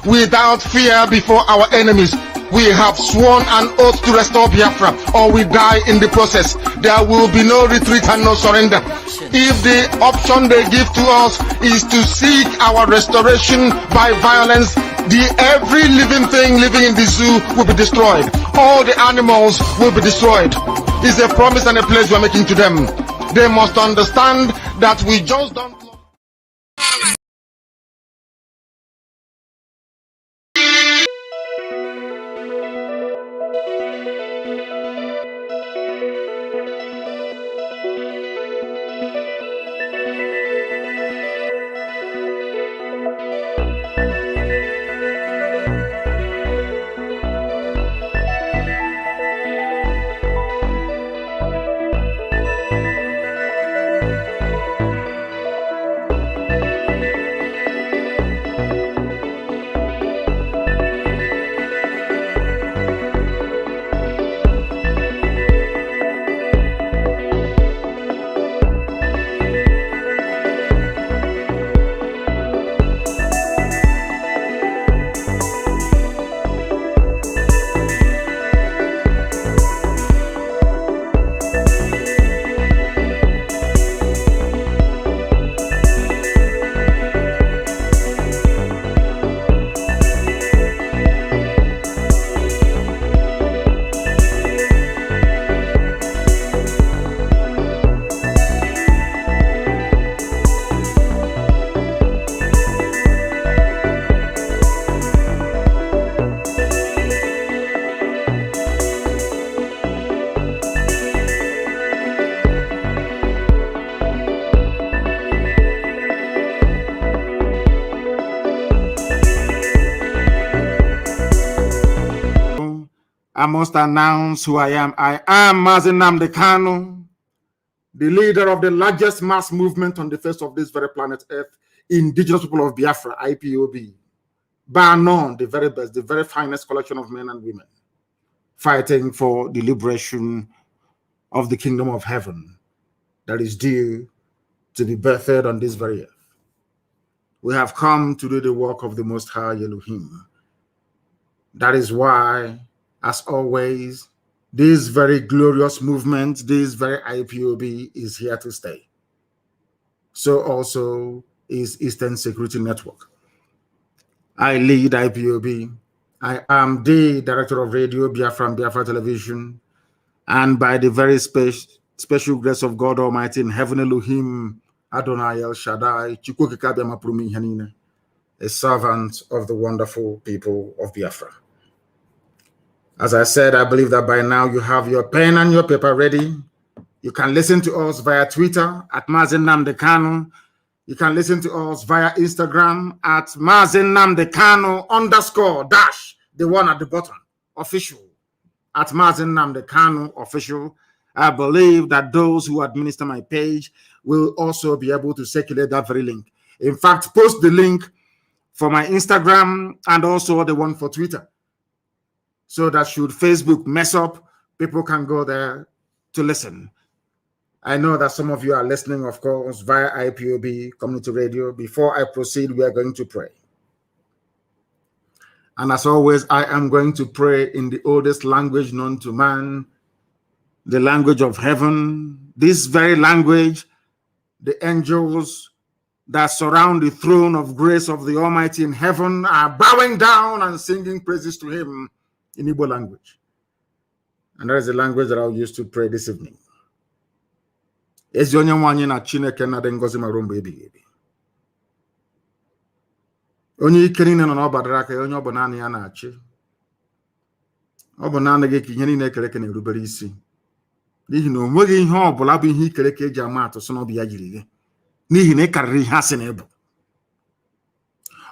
without fear before our enemies. We have sworn an oath to restore Biafra, or we die in the process. There will be no retreat and no surrender. If the option they give to us is to seek our restoration by violence, every living thing living in the zoo will be destroyed. All the animals will be destroyed. It's a promise and a pledge we're making to them. They must understand that we just don't. I must announce who I am. I am MAZI NNAMDI KANU, the leader of the largest mass movement on the face of this very planet Earth, indigenous people of Biafra, IPOB. Bar none, the very best, the very finest collection of men and women, fighting for the liberation of the kingdom of heaven that is due to be birthed on this very earth. We have come to do the work of the Most High Elohim. That is why, as always, this very glorious movement, this very IPOB is here to stay. So also is Eastern Security Network. I lead IPOB. I am the director of radio, Biafra and Biafra Television. And by the very special grace of God Almighty in heaven, Elohim, Adonai El Shaddai, a servant of the wonderful people of Biafra. As I said, I believe that by now you have your pen and your paper ready. You can listen to us via Twitter at MAZI NNAMDI KANU. You can listen to us via Instagram at MAZI NNAMDI KANU _ the one at the bottom, official, at MAZI NNAMDI KANU official. I believe that those who administer my page will also be able to circulate that very link. In fact, post the link for my Instagram and also the one for Twitter, so that should Facebook mess up, people can go there to listen. I know that some of you are listening, of course, via IPOB Community Radio. Before I proceed, we are going to pray. And as always, I am going to pray in the oldest language known to man, the language of heaven. This very language, the angels that surround the throne of grace of the Almighty in heaven are bowing down and singing praises to him in Igbo language. And that is the language that I'll use to pray this evening. Ezi onye nwanyi na Chineke na de ngozi ma rumbo ebighị ebi. Onye ike niile nọ n'ọbadara aka onye ọ bụ naanị ya na-achị. Ọ bụ naanị gị ka ihe niile ekere eke na-erubere isi. N'ihi na o nweghị ihe ọ bụla bụ ihe ikere eke eji ama atụ sị na ọ bụ ya jiri gị. N'ihi na ị karịrị ihe asị na ịbụ.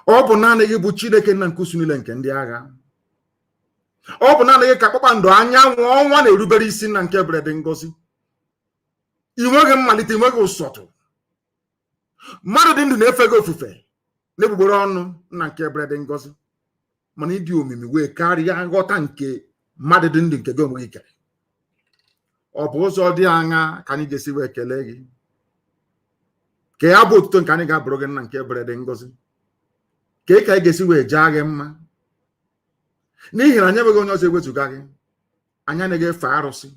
Ọ bụ naanị gị bụ Chineke nna nke usu niile nke ndị agha. Ọ bụ naanị gị ka kpakpando anyanwụ ọnwa na-erubere isi na nke ebere dị ngọzi. I nweghị mmalite, i nweghị ụsọtụ. Mmadụ dị ndụ na-efe gị ofufe n'egbugbere ọnụ na nke ebere dị ngọzi. Mana ịdị omimi wee karịa nghọta nke mmadụ dị ndụ nke gị onwe gị kere. Ọ bụ ụzọ dị aṅa ka anyị ga-esi wee kelee gị. Ka ya bụ otuto nke anyị ga-abụrụ gị na nke ebere dị ngọzi. ka ka ga-esi wee jaa gị mma n'ihi na anya beghị onye ọzọ ewezuga gị anya na-efe arụsị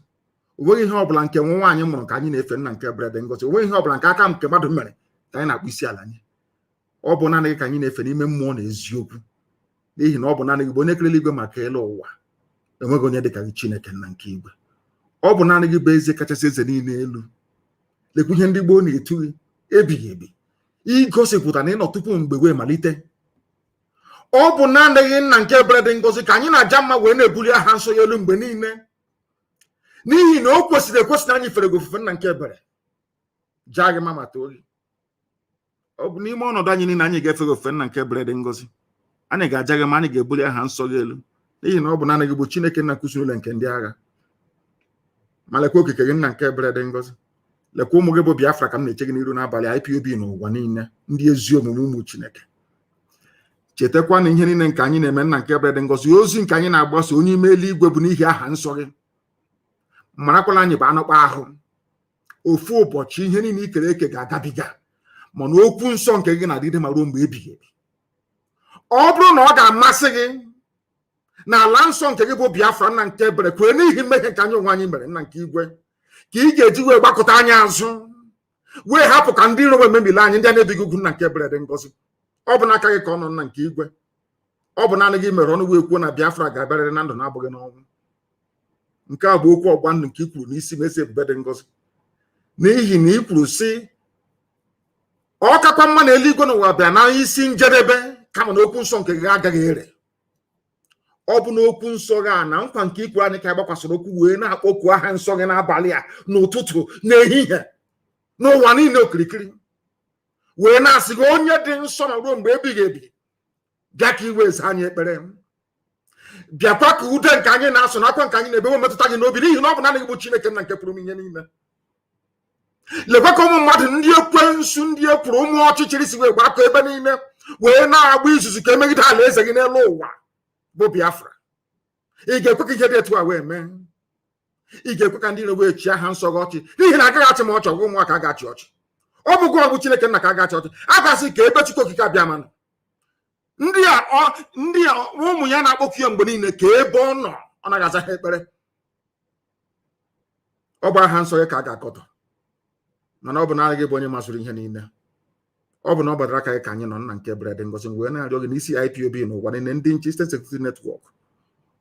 onweghị ihe ọbụla nke nwa nwaanyị mụrụ ka anyị na-efe nna nke bere dị ngọzi onweghị ihe ọbụla nke aka nke mmadụ mere ka anyị na-akpụ isi ala nye ọ bụ naanị gị ka anyị na-efe n'ime mmụọ na eziokwu n'ihi na ọ bụ naanị gị bụ onye kerela igwe maka elu ụwa enweghị onye dị ka gị Chineke nna nke igwe ọ bụ naanị gị bụ eze kachasị eze niile elu lekwa ihe ndị gboo na-etu gị ebighị ebi igosipụta na ịnọ tupu mgbe wee malite ọ bụ naanị gị nna nke bere dị ngọzi ka anyị na-aja mma wee na-ebuli aha nsọ ya elu mgbe niile n'ihi na o kwesịrị ekwesị na anyị fere gị ofufe nna nke ebere jaa gị ma too gị ọ bụ n'ime ọnọdụ anyị niile anyị ga-efe gị ofufe nna nke ebere dị ngọzi anyị ga-aja gị ma anyị ga-ebuli aha nsọ gị elu n'ihi na ọ bụ naanị gị bụ Chineke nna kwụsịrị ụlọ nke ndị agha ma lekwa okike gị nna nke ebere dị ngọzi lekwa ụmụ gị bụ Biafra ka m na-eche gị n'iru n'abalị IPOB n'ụwa niile ndị ezi omume ụmụ Chineke chetakwa na ihe niile nke anyị na-eme nna nke ebere dị ngọzi ozi nke anyị na-agbasa onye ime eluigwe bụ n'ihi aha nsọ gị marakwala anyị bụ anụkpa ahụ ofu ụbọchị ihe niile ikere eke ga-agabiga mana okwu nsọ nke gị na-adịde ma ruo mgbe ebighị ebi ọ bụrụ na ọ ga-amasị gị na ala nsọ nke gị bụ Biafra nna nke ebere kwere n'ihi mmehie nke anyị onwe anyị mere nna nke igwe ka ị ga-eji wee gbakọta anyị azụ wee hapụ ka ndị iro wee mebili anyị ndị a na-ebighị ugwu nna nke ebere dị ngọzi ọ bụ n'aka gị ka ọ nọ nna nke igwe ọ bụ naanị gị mere ọnụ wee kwuo na Biafra ga-abịarịrị na ndụ na-abụghị n'ọnwụ nke a bụ okwu ọgba ndụ nke i kwuru n'isi Eze Ebube dị ngọzi n'ihi na i kwuru sị ọ kakwa mma na eluigwe n'ụwa bịa na isi njedebe kama na okwu nsọ nke gị agaghị ere ọ bụ na okwu nsọ gị a na nkwa nke ikwuru anyị ka gbakwasịrị okwu wee na-akpọku aha nsọ gị n'abalị a n'ụtụtụ n'ehihie n'ụwa niile okirikiri wee na-asị gị onye dị nsọ ma ruo mgbe ebighị ebi bịa ka iwe eze anyị ekpere bịakwa ka ude nke anyị na-asụ n'akwa nke anyị na-ebe metụta gị n'obi n'ihi na ọ bụ naanị gị bụ Chineke nna nke pụrụ m ihe niile lekwa ka ụmụ mmadụ ndị ekwensu ndị ekwuru ụmụ ọchịchịrị si wee gbakọ ebe niile wee na-agba izuzu ka emegide ala eze gị n'elu ụwa bụ Biafra ị ga-ekwe ka ihe dị etu a wee mee ị ga-ekwe ka ndị iro wee chi aha nsọ gị ọchị n'ihi na agaghị achị ma ọchị ọgwụ ụmụaka ga-achị ọchị ọ bụgụ ọgwụ Chineke nna ka a ga-achị ọchị a gasị ka ebe Chukwu okike abịa manụ ndị a ụmụ ya na-akpọku ya mgbe niile ka ebe ọ nọ ọ naghị aza ha ekpere ọ bụ aha nsọ ya ka a ga-akọtọ mana ọ bụ naanị gị bụ onye masịrị ihe niile ọ bụ na ọ gbadara aka gị ka anyị nọ nna nke ebere dị ngọzi wee na-arịọ gị n'isi IPOB n'ụwa niile ndị nche State Security Network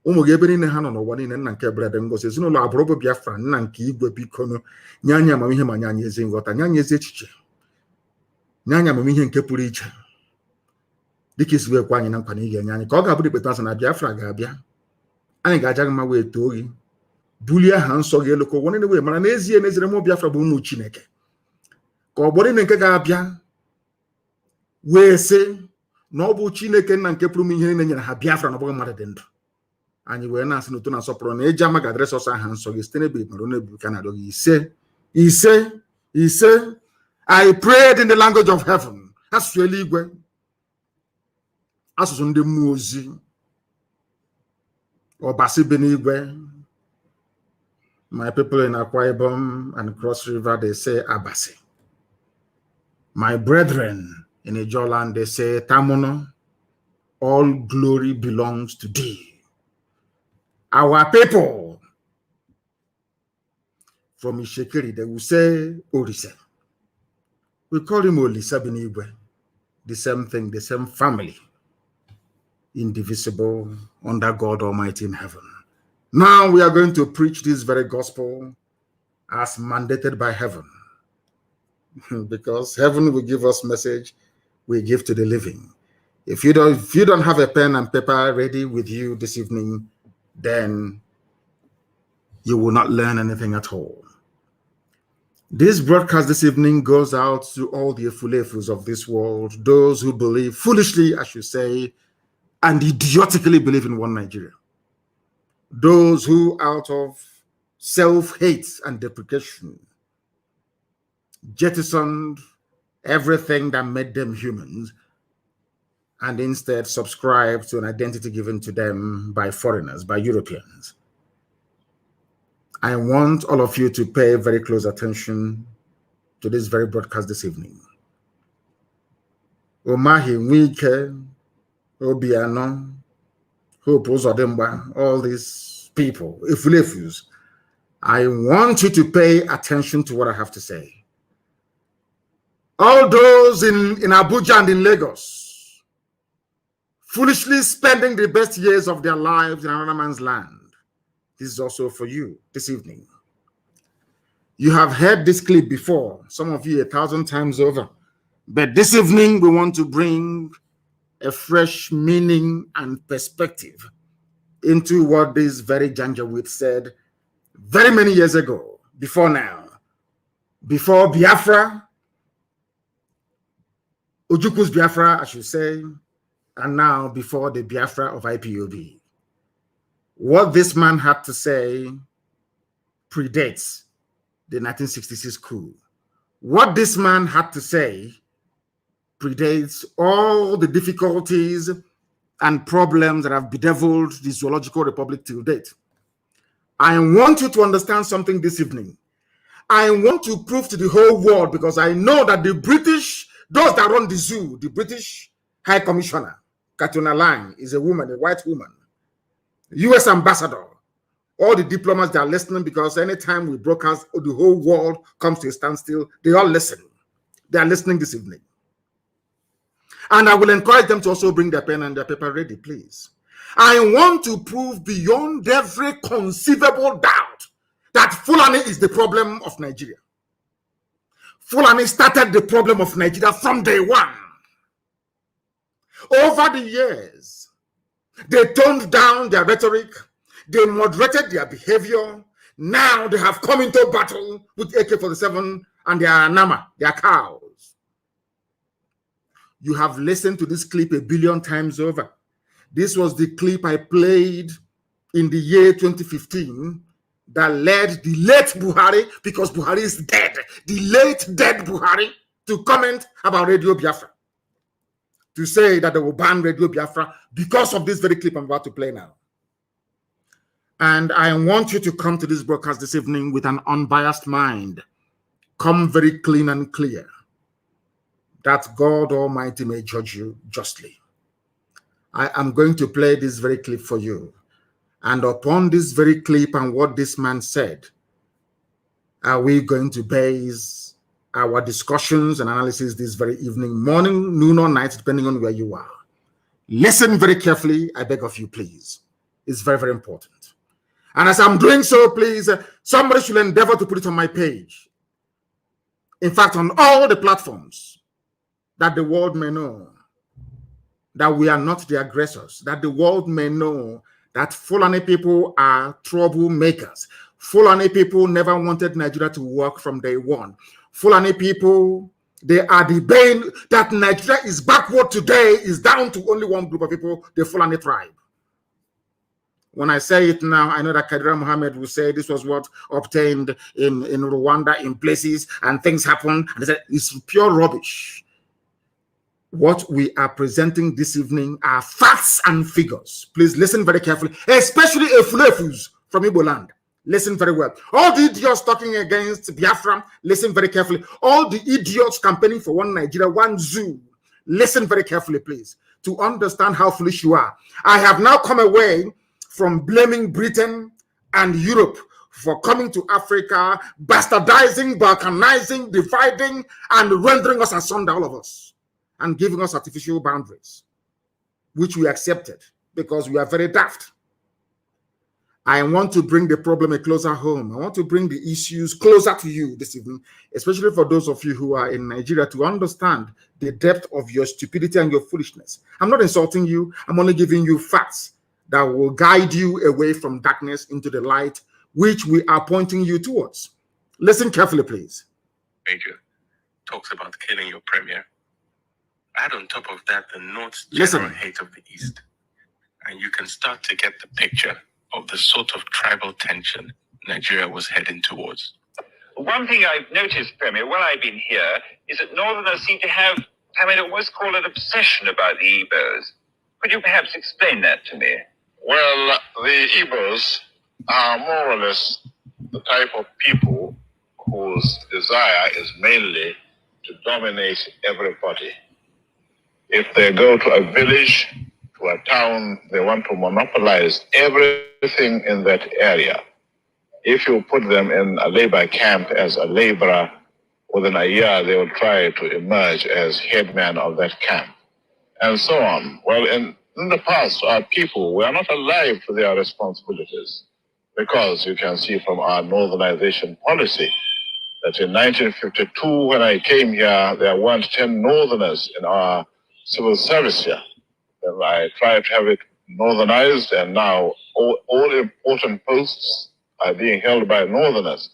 ụmụ gị ebe niile ha nọ n'ụwa niile nna nke ebere dị ngọzi ezinụlọ agbụrụ bụ Biafra nna nke igwe biko nye anyị amamihe ma nye anyị ezi nghọta nye anyị ezi echiche nye anyị amamihe nke pụrụ iche dịka isi wee kwa anyị na nkwa na ị ga-enye anyị ka ọ ga-abụ dịkpeta asị na Biafra ga-abịa anyị ga-aja gị mma wee too gị bulie aha nsọ gị elu ka ụwa niile wee mara n'ezie n'ezire mụ Biafra bụ ụmụ Chineke ka ọgbọ niile nke ga-abịa wee sị na ọ bụ Chineke nna nke pụrụ m ihe niile nyere ha Biafra na ọ bụghị mmadụ dị ndụ anyị wee na-asị n'ụtụ na-asọpụrụ na eji ama ga-adịrị sọsọ aha nsọ gị site n'ebe mara onye ebuka na-arịọ gị ise I prayed in the language of heaven asụsụ eluigwe asụsụ ndị mmụọ ozi ọbasi bi n'igwe my people in Akwa Ibom and Cross River they say Abasi. My brethren in Ijoland, they say, Tamuno, all glory belongs to thee. Our people from Ishekiri, they will say, Orise. We call him Olisa Binigwe. The same thing, the same family. Indivisible, under God Almighty in heaven. Now we are going to preach this very gospel as mandated by heaven. Because heaven will give us message we give to the living. If you don't have a pen and paper ready with you this evening, then you will not learn anything at all. This broadcast this evening goes out to all the efulefus of this world, those who believe foolishly, I should say, and idiotically believe in one Nigeria. Those who out of self-hate and deprecation jettisoned everything that made them humans and instead subscribed to an identity given to them by foreigners, by Europeans. I want all of you to pay very close attention to this very broadcast this evening. Omahi Nwike Obiano, Hope Uzodimba, all these people, Ifulefus, I want you to pay attention to what I have to say. All those in Abuja and in Lagos, foolishly spending the best years of their lives in another man's land. This is also for you this evening. You have heard this clip before, some of you 1,000 times over. But this evening, we want to bring a fresh meaning and perspective into what this very Janjaweed said very many years ago, before now, before Biafra, Ojuku's Biafra, I should say, and now before the Biafra of IPOB. What this man had to say predates the 1966 coup. What this man had to say predates all the difficulties and problems that have bedeviled the Zoological Republic till date. I want you to understand something this evening. I want to prove to the whole world, because I know that the British, those that run the zoo, the British High Commissioner, Katuna Lang, is a woman, a white woman. US ambassador, all the diplomats that are listening, because anytime we broadcast, the whole world comes to a standstill. They all listen. They are listening this evening. And I will encourage them to also bring their pen and their paper ready, please. I want to prove beyond every conceivable doubt that Fulani is the problem of Nigeria. Fulani started the problem of Nigeria from day one. Over the years, they toned down their rhetoric. They moderated their behavior. Now they have come into battle with AK-47 and their Nama, their cows. You have listened to this clip 1 billion times over. This was the clip I played in the year 2015 that led the late Buhari, because Buhari is dead, the late dead Buhari, to comment about Radio Biafra, to say that they will ban Radio Biafra because of this very clip I'm about to play now. And I want you to come to this broadcast this evening with an unbiased mind. Come very clean and clear, that God Almighty may judge you justly. I am going to play this very clip for you. And upon this very clip and what this man said, are we going to base our discussions and analysis this very evening, morning, noon, or night, depending on where you are. Listen very carefully, I beg of you, please. It's very, very important. And as I'm doing so, please, somebody should endeavor to put it on my page. In fact, on all the platforms, that the world may know that we are not the aggressors, that the world may know that Fulani people are troublemakers. Fulani people never wanted Nigeria to work from day one. Fulani people, they are the bane that Nigeria is backward today, is down to only one group of people, the Fulani tribe. When I say it now, I know that Kadira Mohammed will say this was what obtained in Rwanda in places and things happen. And they said it's pure rubbish. What we are presenting this evening are facts and figures. Please listen very carefully, especially Efulefus from Igbo land. Listen very well. All the idiots talking against Biafra, listen very carefully. All the idiots campaigning for one Nigeria, one zoo, listen very carefully, please, to understand how foolish you are. I have now come away from blaming Britain and Europe for coming to Africa, bastardizing, balkanizing, dividing, and rendering us asunder, all of us, and giving us artificial boundaries, which we accepted because we are very daft. I want to bring the problem a closer home. I want to bring the issues closer to you this evening, especially for those of you who are in Nigeria, to understand the depth of your stupidity and your foolishness. I'm not insulting you. I'm only giving you facts that will guide you away from darkness into the light, which we are pointing you towards. Listen carefully, please. Major talks about killing your premier. Add on top of that the North's general hate of the East, and you can start to get the picture of the sort of tribal tension Nigeria was heading towards. One thing I've noticed, Premier, while I've been here, is that Northerners seem to have, what's called an obsession about the Igbos. Could you perhaps explain that to me? Well, the Igbos are more or less the type of people whose desire is mainly to dominate everybody. If they go to a village to a town, they want to monopolize everything in that area. If you put them in a labor camp as a laborer, within a year they will try to emerge as headman of that camp, and so on. Well, in the past, our people were not alive to their responsibilities, because you can see from our northernization policy that in 1952, when I came here, there weren't 10 northerners in our civil service here. Then I tried to have it northernized, and now all important posts are being held by northerners.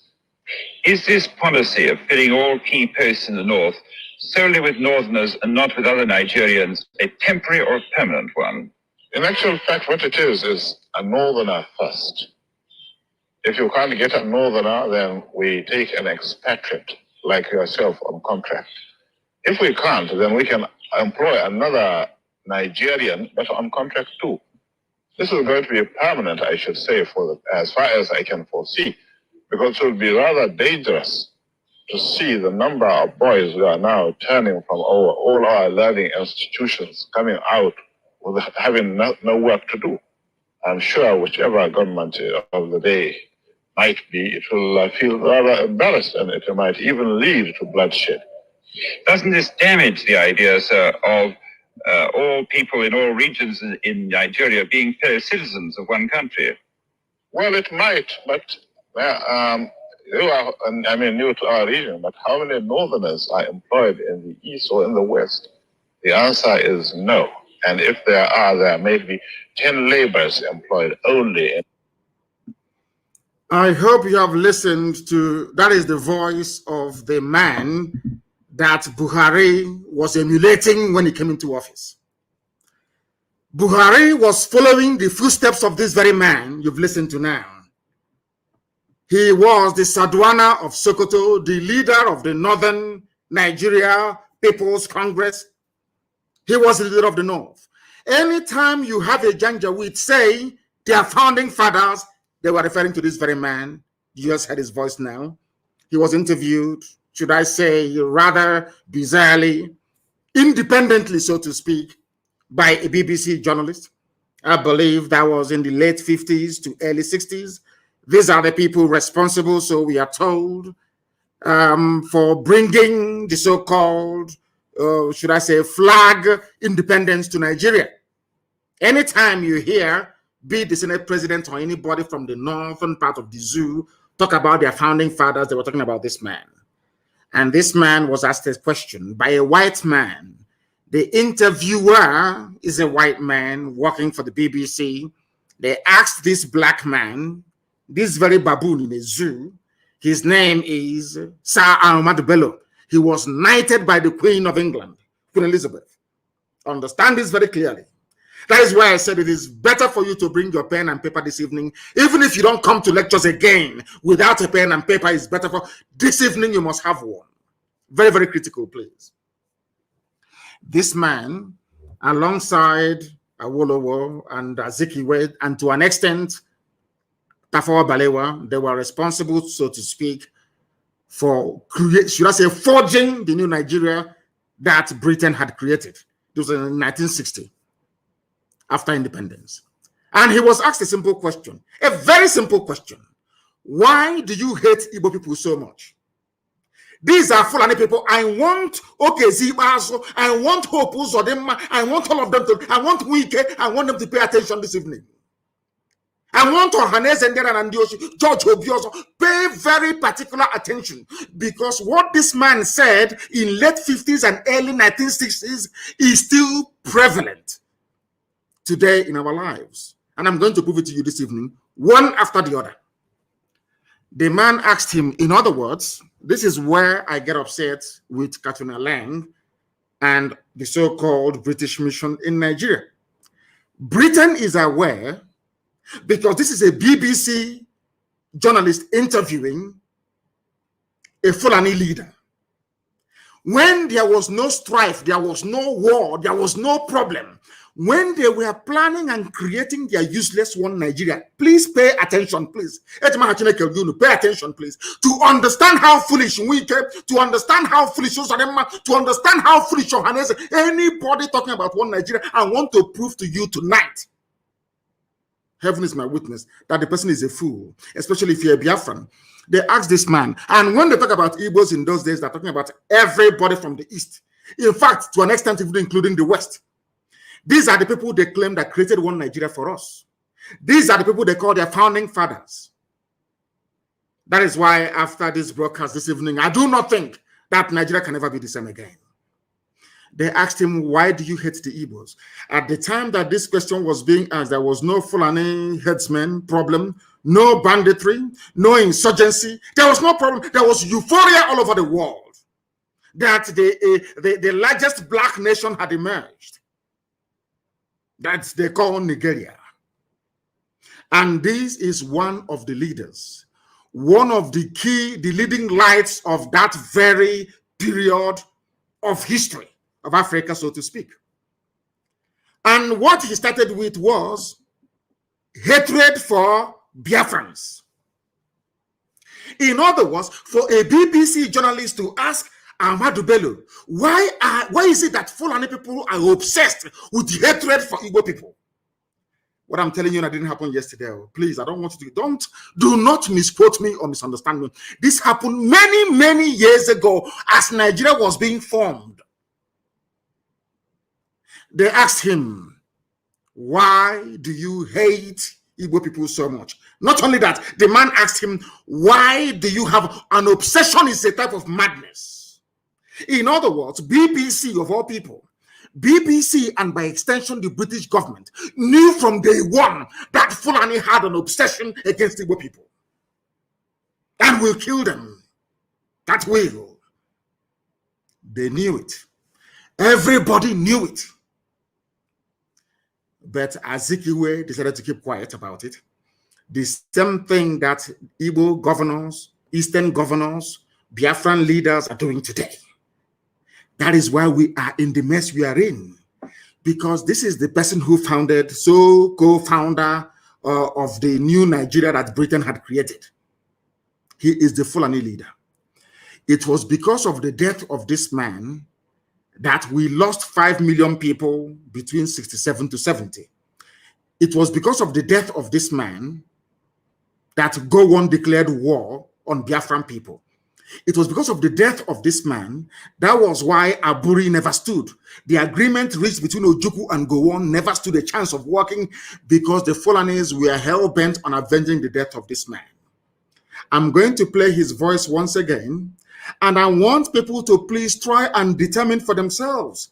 Is this policy of filling all key posts in the north solely with northerners and not with other Nigerians a temporary or permanent one? In actual fact, what it is a northerner first. If you can't get a northerner, then we take an expatriate like yourself on contract. If we can't, then we can employ another Nigerian, but on contract too. This is going to be permanent, I should say, as far as I can foresee, because it will be rather dangerous to see the number of boys who are now turning from all our learning institutions, coming out with having no work to do. I'm sure whichever government of the day might be, it will feel rather embarrassed, and it might even lead to bloodshed. Doesn't this damage the idea, sir, of all people in all regions in Nigeria being fellow citizens of one country? Well, it might, but you are, new to our region, but how many northerners are employed in the east or in the west? The answer is no. And if there may be 10 laborers employed only. I hope you have listened to, that is the voice of the man that Buhari was emulating when he came into office. Buhari was following the footsteps of this very man you've listened to now. He was the Sadwana of Sokoto, the leader of the Northern Nigeria People's Congress. He was the leader of the North. Anytime you have a Janjaweed say their founding fathers, they were referring to this very man. You just heard his voice now. He was interviewed, should I say, rather bizarrely, independently, so to speak, by a BBC journalist. I believe that was in the late 50s to early 60s. These are the people responsible, so we are told, for bringing the so-called, should I say, flag independence to Nigeria. Anytime you hear, be it the Senate president or anybody from the northern part of the zoo, talk about their founding fathers, they were talking about this man. And this man was asked a question by a white man. The interviewer is a white man working for the BBC. They asked this black man, this very baboon in a zoo, his name is Sir Ahmad Bello. He was knighted by the Queen of England, Queen Elizabeth. Understand this very clearly. That is why I said it is better for you to bring your pen and paper this evening. Even if you don't come to lectures again without a pen and paper, it's better for this evening. You must have one. Very, very critical, please. This man, alongside Awolowo and Azikiwe, and to an extent, Tafawa Balewa, they were responsible, so to speak, for should I say, forging the new Nigeria that Britain had created. It was in 1960. After independence. And he was asked a simple question, a very simple question. Why do you hate Igbo people so much? These are Fulani people. I want Okezibaso, I want Hope Uzodinma, I want all of them to, I want Wike, I want them to pay attention this evening. I want Ohanes and Ndioshi, George Obioso, pay very particular attention, because what this man said in late 50s and early 1960s is still prevalent today in our lives. And I'm going to prove it to you this evening, one after the other. The man asked him, in other words, this is where I get upset with Katrina Lang and the so-called British mission in Nigeria. Britain is aware, because this is a BBC journalist interviewing a Fulani leader. When there was no strife, there was no war, there was no problem, when they were planning and creating their useless one Nigeria, please pay attention, please. Pay attention, please, to understand how foolish we came, to understand how foolish to understand how foolish anybody talking about one Nigeria. I want to prove to you tonight, heaven is my witness, that the person is a fool, especially if you're a Biafran. They asked this man, and when they talk about Igbos in those days, they're talking about everybody from the East. In fact, to an extent, even including the West. These are the people they claim that created one Nigeria for us. These are the people they call their founding fathers. That is why after this broadcast this evening, I do not think that Nigeria can ever be the same again. They asked him, why do you hate the Igbos? At the time that this question was being asked, there was no Fulani headsman problem, no banditry, no insurgency. There was no problem. There was euphoria all over the world that the largest black nation had emerged. That they call Nigeria. And this is one of the leaders, one of the leading lights of that very period of history of Africa, so to speak. And what he started with was hatred for Biafrans. In other words, for a BBC journalist to ask Ahmadu Bello, why is it that Fulani people are obsessed with hatred for Igbo people? What I'm telling you that didn't happen yesterday. Please, I don't want you to do not misquote me or misunderstand me. This happened many, many years ago as Nigeria was being formed. They asked him, why do you hate Igbo people so much? Not only that, the man asked him, why do you have an obsession? Is a type of madness. In other words, BBC of all people, BBC and by extension the British government knew from day one that Fulani had an obsession against Igbo people and will kill them. That will. They knew it. Everybody knew it. But Azikiwe decided to keep quiet about it. The same thing that Igbo governors, Eastern governors, Biafran leaders are doing today. That is why we are in the mess we are in. Because this is the person who founded, co-founder of the new Nigeria that Britain had created. He is the Fulani leader. It was because of the death of this man that we lost 5 million people between 67 to 70. It was because of the death of this man that Gowon declared war on Biafran people. It was because of the death of this man. That was why Aburi never stood. The agreement reached between Ojukwu and Gowon never stood a chance of working because the Fulanis were hell-bent on avenging the death of this man. I'm going to play his voice once again, and I want people to please try and determine for themselves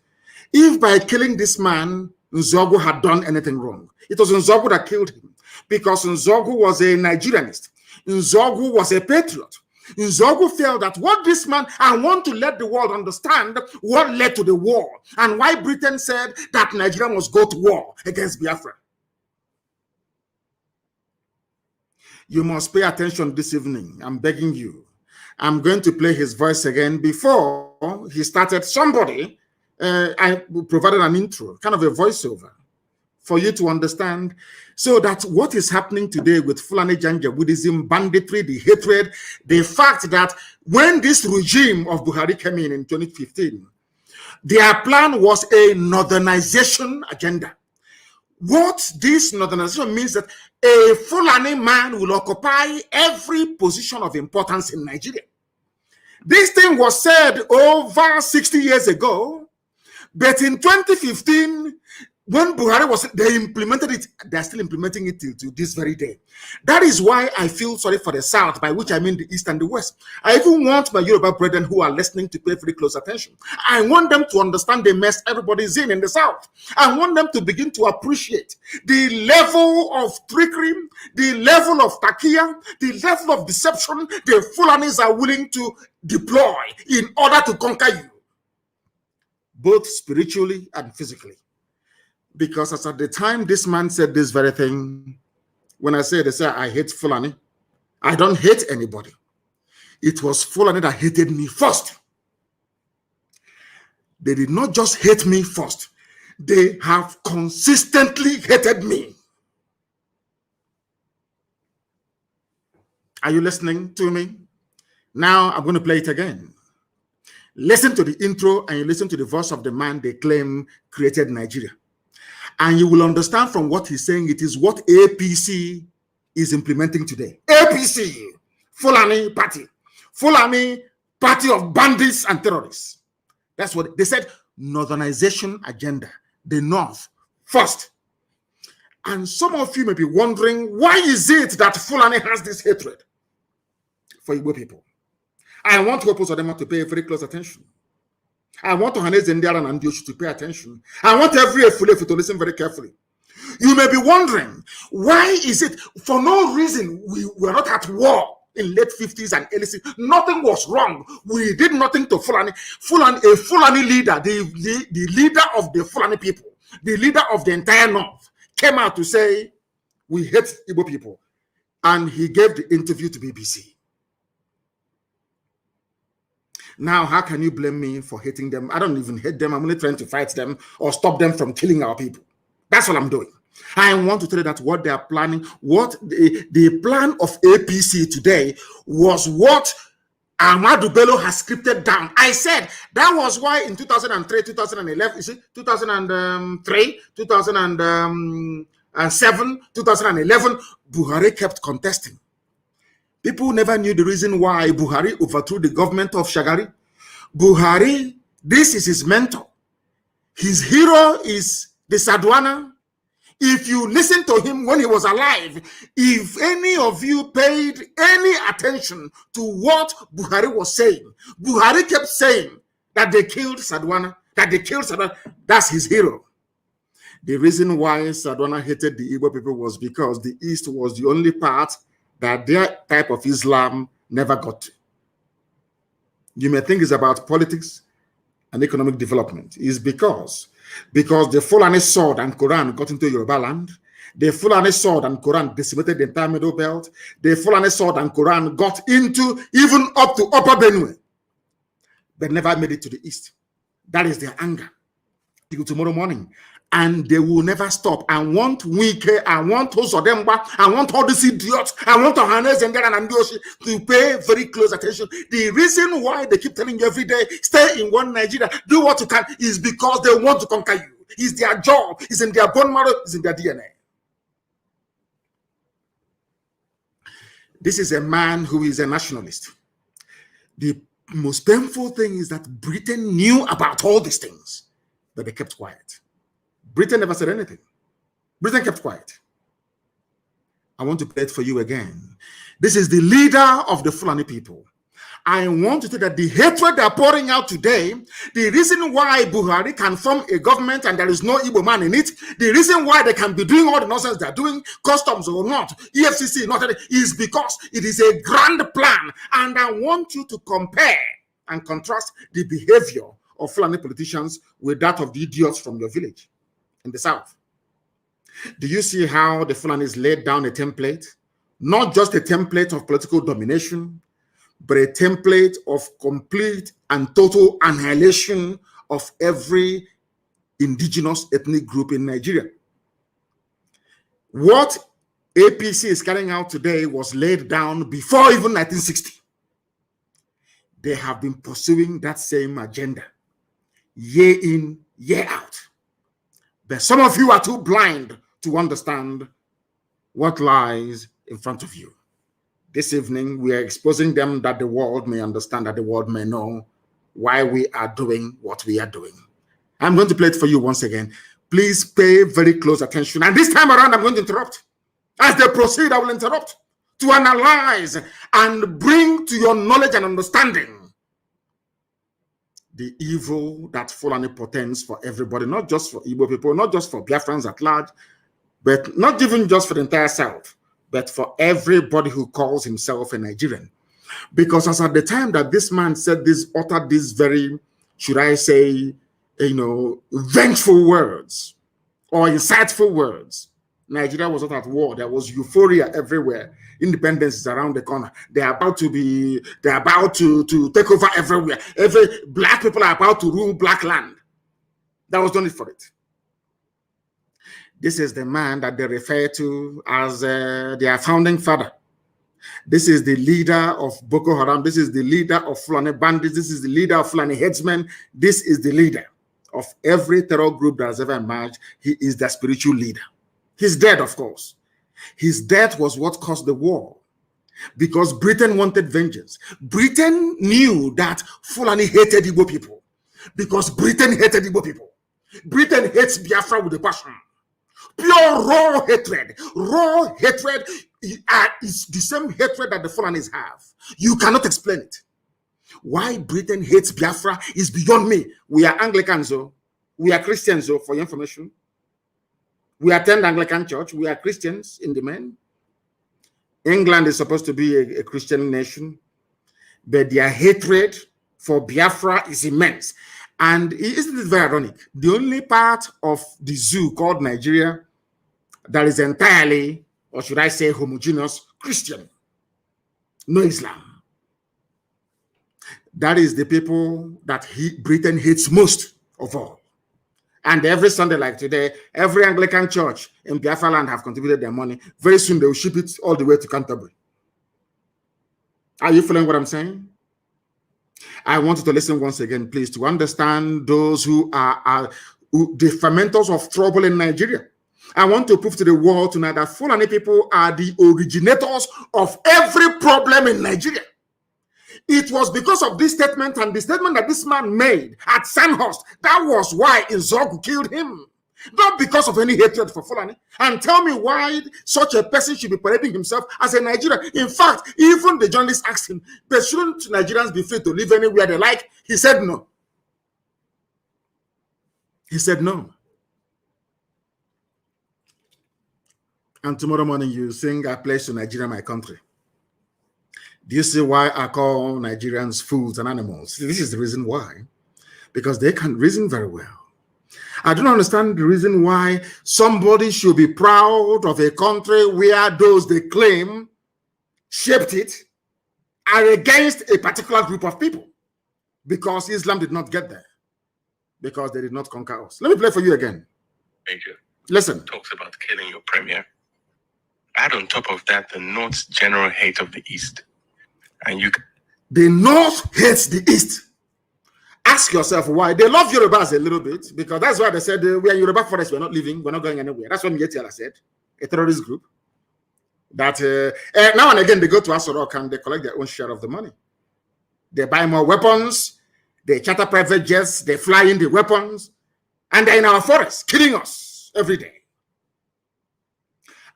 if by killing this man, Nzogu had done anything wrong. It was Nzogu that killed him because Nzogu was a Nigerianist. Nzogu was a patriot. Nzogu felt that what this man, I want to let the world understand what led to the war and why Britain said that Nigeria must go to war against Biafra. You must pay attention this evening. I'm begging you. I'm going to play his voice again. Before he started, somebody, I provided an intro, kind of a voiceover, for you to understand, so that what is happening today with Fulani Janjaweedism, banditry, the hatred, the fact that when this regime of Buhari came in 2015, their plan was a northernization agenda. What this northernization means that a Fulani man will occupy every position of importance in Nigeria. This thing was said over 60 years ago, but in 2015, when Buhari was, they implemented it, they're still implementing it till this very day. That is why I feel sorry for the South, by which I mean the East and the West. I even want my Yoruba brethren who are listening to pay very close attention. I want them to understand the mess everybody's in the South. I want them to begin to appreciate the level of trickery, the level of takia, the level of deception the Fulanis are willing to deploy in order to conquer you, both spiritually and physically. Because as at the time this man said this very thing, when they say I hate Fulani, I don't hate anybody. It was Fulani that hated me first. They did not just hate me first. They have consistently hated me. Are you listening to me? Now I'm going to play it again. Listen to the intro and you listen to the voice of the man they claim created Nigeria. And you will understand from what he's saying, it is what APC is implementing today. APC, Fulani Party. Fulani Party of bandits and terrorists. That's what they said. Northernization agenda. The North first. And some of you may be wondering, why is it that Fulani has this hatred for Igbo people? I want Oposodema to pay very close attention. I want Ohaneze Ndiara and Ndioshi to pay attention. I want every Efulefu to listen very carefully. You may be wondering, why is it for no reason we were not at war in late 50s and early 60s? Nothing was wrong. We did nothing to Fulani. A Fulani leader, the leader of the Fulani people, the leader of the entire North, came out to say, we hate Igbo people. And he gave the interview to BBC. Now, how can you blame me for hating them? I don't even hate them. I'm only trying to fight them or stop them from killing our people. That's what I'm doing. I want to tell you that what they are planning, what the plan of APC today was what Ahmadu Bello has scripted down. I said that was why in 2003, 2011, 2003, 2007, 2011, Buhari kept contesting. People never knew the reason why Buhari overthrew the government of Shagari. Buhari, this is his mentor. His hero is the Sadwana. If you listen to him when he was alive, if any of you paid any attention to what Buhari was saying, Buhari kept saying that they killed Sadwana, that's his hero. The reason why Sadwana hated the Igbo people was because the East was the only part that their type of Islam never got to. You may think it's about politics and economic development. It's because the Fulani sword and Quran got into Yoruba land. The Fulani sword and Quran decimated the entire Middle Belt. The Fulani sword and Quran got into even up to Upper Benue, but never made it to the East. That is their anger. Till tomorrow morning. And they will never stop. I want Wike, I want Osodemba, I want all these idiots, I want Ohaneze Ndiara and Ndioshi to pay very close attention. The reason why they keep telling you every day, stay in one Nigeria, do what you can, is because they want to conquer you. It's their job, it's in their bone marrow, it's in their DNA. This is a man who is a nationalist. The most painful thing is that Britain knew about all these things, but they kept quiet. Britain never said anything. Britain kept quiet. I want to play it for you again. This is the leader of the Fulani people. I want to tell you that the hatred they're pouring out today, the reason why Buhari can form a government and there is no Igbo man in it, the reason why they can be doing all the nonsense they're doing, customs or not, EFCC, not is because it is a grand plan. And I want you to compare and contrast the behavior of Fulani politicians with that of the idiots from your village in the South. Do you see how the Fulanis laid down a template? Not just a template of political domination, but a template of complete and total annihilation of every indigenous ethnic group in Nigeria. What APC is carrying out today was laid down before even 1960. They have been pursuing that same agenda, year in, year out. But some of you are too blind to understand what lies in front of you. This evening, we are exposing them that the world may understand, that the world may know why we are doing what we are doing. I'm going to play it for you once again. Please pay very close attention. And this time around, I'm going to interrupt. As they proceed, I will interrupt to analyze and bring to your knowledge and understanding the evil that Fulani portends for everybody, not just for Igbo people, not just for Biafrans at large, but not even just for the entire South, but for everybody who calls himself a Nigerian. Because as at the time that this man said this, uttered these very, should I say, vengeful words or insightful words, Nigeria was not at war. There was euphoria everywhere. Independence is around the corner. They're about to take over everywhere. Black people are about to rule black land. That was done it for it. This is the man that they refer to as their founding father. This is the leader of Boko Haram. This is the leader of Fulani bandits. This is the leader of Fulani headsmen. This is the leader of every terror group that has ever emerged. He is the spiritual leader. He's dead, of course. His death was what caused the war, because Britain wanted vengeance. Britain knew that Fulani hated Igbo people, because Britain hated Igbo people. Britain hates Biafra with a passion. Pure raw hatred. Raw hatred is the same hatred that the Fulanis have. You cannot explain it. Why Britain hates Biafra is beyond me. We are Anglicans, though. We are Christians, though, for your information. We attend Anglican church. We are Christians in the main. England is supposed to be a Christian nation, but their hatred for Biafra is immense. And isn't it very ironic? The only part of the zoo called Nigeria that is entirely, or should I say, homogeneous Christian, no Islam. That is the people that Britain hates most of all. And every Sunday like today, every Anglican church in Biafra land have contributed their money. Very soon they will ship it all the way to Canterbury. Are you following what I'm saying? I want you to listen once again, please, to understand those who are the fermenters of trouble in Nigeria. I want to prove to the world tonight that Fulani people are the originators of every problem in Nigeria. It was because of this statement and the statement that this man made at Sandhurst. That was why Nzogu killed him. Not because of any hatred for Fulani. And tell me why such a person should be parading himself as a Nigerian. In fact, even the journalist asked him, but shouldn't Nigerians be free to live anywhere they like? He said no. He said no. And tomorrow morning you sing, I pledge to Nigeria, my country. Do you see why I call Nigerians fools and animals? This is the reason why. Because they can reason very well. I don't understand the reason why somebody should be proud of a country where those they claim shaped it are against a particular group of people. Because Islam did not get there. Because they did not conquer us. Let me play for you again. Major. Listen. Talks about killing your premier. Add on top of that the North's general hate of the East. And the North hates the East. Ask yourself why. They love Yorubas a little bit, because that's why they said we are Yoruba forest, we're not leaving, we're not going anywhere. That's what Mietiala said, a terrorist group. That now and again they go to Asorok and they collect their own share of the money. They buy more weapons, they charter private jets, they fly in the weapons, and they're in our forests, killing us every day.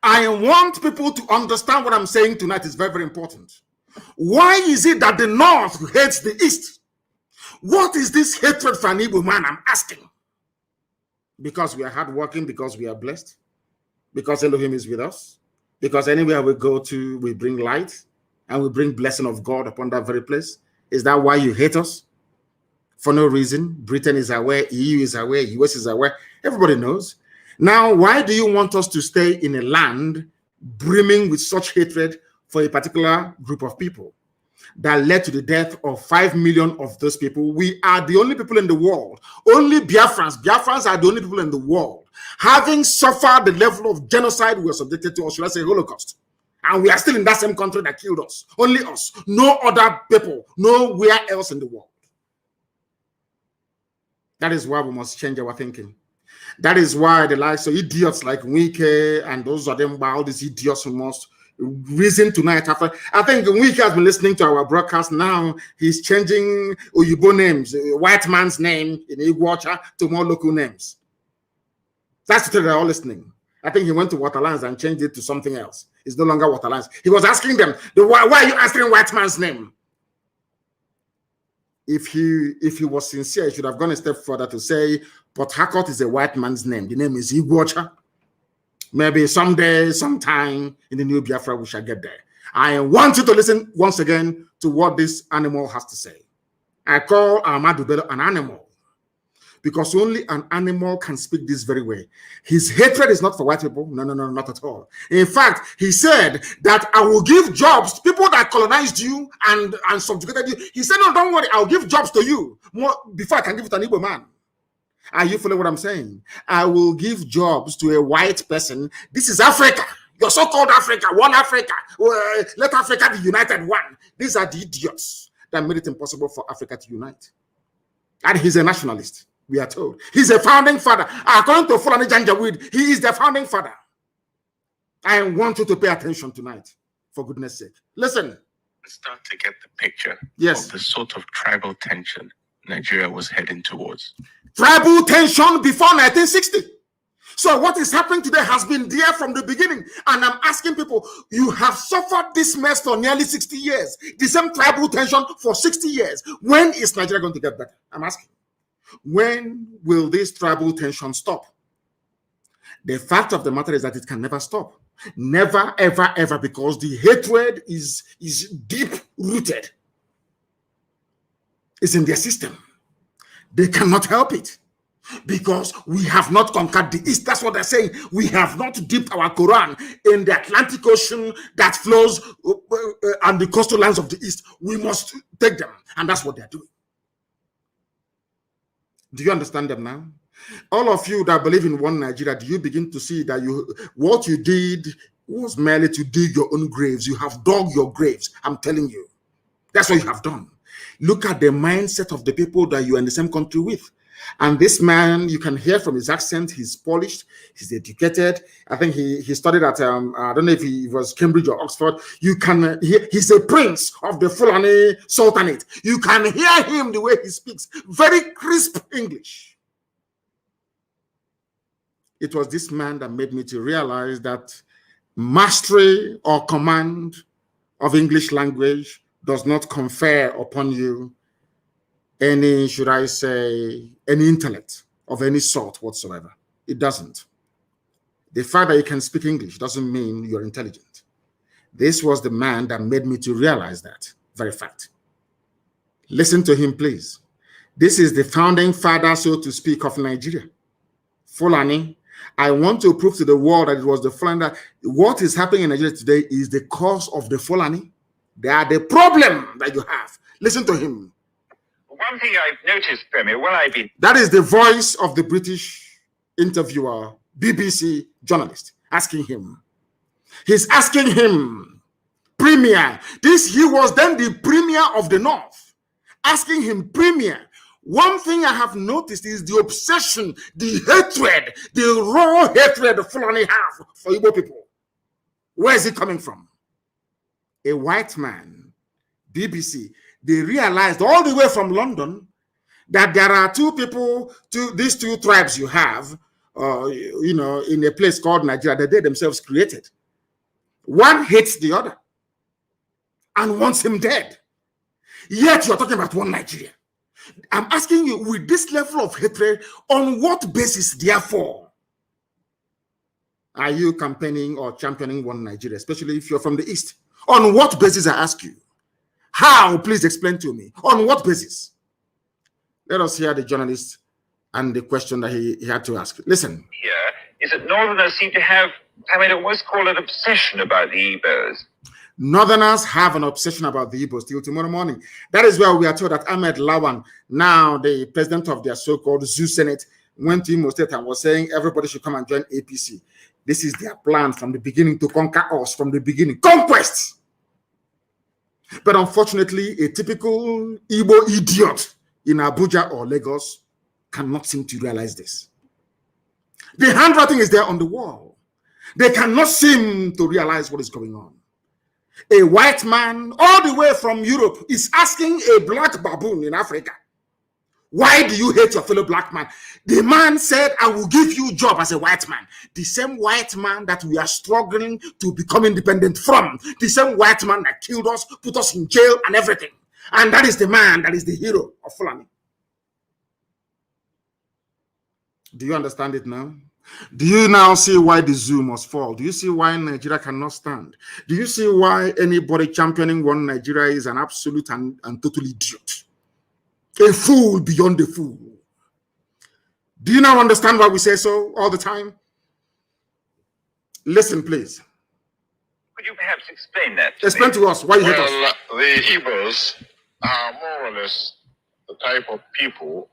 I want people to understand what I'm saying tonight is very, very important. Why is it that the North hates the East? What is this hatred for an Igbo man? I'm asking. Because we are hardworking, because we are blessed, because Elohim is with us, because anywhere we go to, we bring light and we bring blessing of God upon that very place. Is that why you hate us? For no reason. Britain is aware, EU is aware, US is aware. Everybody knows. Now, why do you want us to stay in a land brimming with such hatred for a particular group of people that led to the death of 5 million of those people? We are the only people in the world, only Biafrans are the only people in the world having suffered the level of genocide we were subjected to, or should I say Holocaust. And we are still in that same country that killed us. Only us. No other people, nowhere else in the world. That is why we must change our thinking. That is why the likes of idiots like Wike and those of them, all these idiots who must reason tonight. After I think Wike has been listening to our broadcast. Now he's changing Oyibo names, white man's name in Iguacha to more local names. That's what they're all listening. I think he went to Waterlands and changed it to something else. It's no longer Waterlands. He was asking them, why are you answering white man's name? If he was sincere, he should have gone a step further to say, Port Harcourt is a white man's name. The name is Iguacha. Maybe someday, sometime in the new Biafra, we shall get there. I want you to listen once again to what this animal has to say. I call Ahmadu Bello an animal because only an animal can speak this very way. His hatred is not for white people. No, not at all. In fact, he said that I will give jobs to people that colonized you and subjugated you. He said, no, don't worry, I'll give jobs to you more before I can give it to an Igbo man. Are you following what I'm saying? I will give jobs to a white person. This is Africa. Your so-called Africa, one Africa. Let Africa be united one. These are the idiots that made it impossible for Africa to unite. And he's a nationalist, we are told. He's a founding father. According to Fulani Janjaweed, he is the founding father. I want you to pay attention tonight, for goodness sake. Listen. Start to get the picture of the sort of tribal tension Nigeria was heading towards. Tribal tension before 1960. So what is happening today has been there from the beginning. And I'm asking people, you have suffered this mess for nearly 60 years. The same tribal tension for 60 years. When is Nigeria going to get better? I'm asking. When will this tribal tension stop? The fact of the matter is that it can never stop. Never, ever, ever, because the hatred is deep-rooted. It's in their system. They cannot help it because we have not conquered the East. That's what they're saying. We have not dipped our Quran in the Atlantic Ocean that flows on the coastal lands of the East. We must take them. And that's what they're doing. Do you understand them now? All of you that believe in one Nigeria, do you begin to see that what you did was merely to dig your own graves? You have dug your graves. I'm telling you. That's what you have done. Look at the mindset of the people that you're in the same country with. And this man, you can hear from his accent, he's polished, he's educated. I think he studied at, I don't know if he was Cambridge or Oxford. You can hear, he's a prince of the Fulani Sultanate. You can hear him the way he speaks. Very crisp English. It was this man that made me to realize that mastery or command of English language does not confer upon you any, should I say, any intellect of any sort whatsoever. It doesn't. The fact that you can speak English doesn't mean you're intelligent. This was the man that made me to realize that very fact. Listen to him, please. This is the founding father, so to speak, of Nigeria. Fulani. I want to prove to the world that it was the Fulani that what is happening in Nigeria today is the cause of the Fulani. They are the problem that you have. Listen to him. One thing I've noticed, Premier, when I've been... That is the voice of the British interviewer, BBC journalist, asking him. He's asking him, Premier, he was then the Premier of the North, asking him, Premier, one thing I have noticed is the obsession, the hatred, the raw hatred the Fulani have for Igbo people. Where is it coming from? A white man, BBC, they realized all the way from London that there are two people, these two tribes you have, in a place called Nigeria that they themselves created. One hates the other and wants him dead. Yet you're talking about one Nigeria. I'm asking you, with this level of hatred, on what basis, therefore, are you campaigning or championing one Nigeria, especially if you're from the East? On what basis, I ask you? How? Please explain to me. On what basis? Let us hear the journalist and the question that he had to ask. Listen. Here is that Northerners seem to have, I mean, almost call it obsession about the Igbos. Northerners have an obsession about the Igbos till tomorrow morning. That is where we are told that Ahmed Lawan, now the president of their so-called Zoo Senate, went to Imo State and was saying everybody should come and join APC. This is their plan from the beginning to conquer us from the beginning. Conquest! But unfortunately, a typical Igbo idiot in Abuja or Lagos cannot seem to realize this. The handwriting is there on the wall. They cannot seem to realize what is going on. A white man all the way from Europe is asking a black baboon in Africa, why do you hate your fellow black man? The man said, I will give you a job as a white man. The same white man that we are struggling to become independent from. The same white man that killed us, put us in jail and everything. And that is the man that is the hero of Fulani. Do you understand it now? Do you now see why the zoo must fall? Do you see why Nigeria cannot stand? Do you see why anybody championing one Nigeria is an absolute and total idiot? A fool beyond the fool. Do you now understand why we say so all the time? Listen, please. Could you perhaps explain that? Explain to us why you hate us. The Igbos are more or less the type of people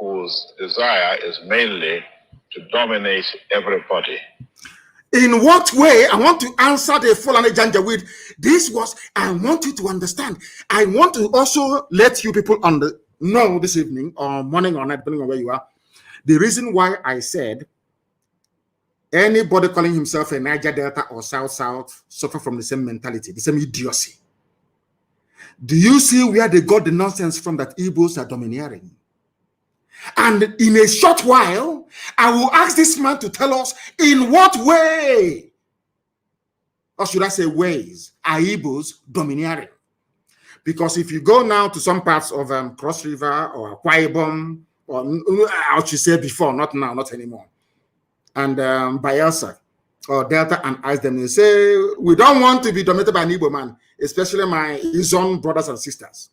whose desire is mainly to dominate everybody. In what way? I want to answer the Fulani Janjaweed. This was, I want you to understand. I want to also let you people know this evening or morning or night, depending on where you are, the reason why I said anybody calling himself a Niger Delta or South suffer from the same mentality, the same idiocy. Do you see where they got the nonsense from that Igbos are domineering? And in a short while, I will ask this man to tell us in what way, or should I say ways, are Igbos domineering? Because if you go now to some parts of Cross River or Akwa Ibom, or I should say before, not now, not anymore, and Bayelsa or Delta, and ask them, they say, we don't want to be dominated by an Igbo man, especially his own brothers and sisters.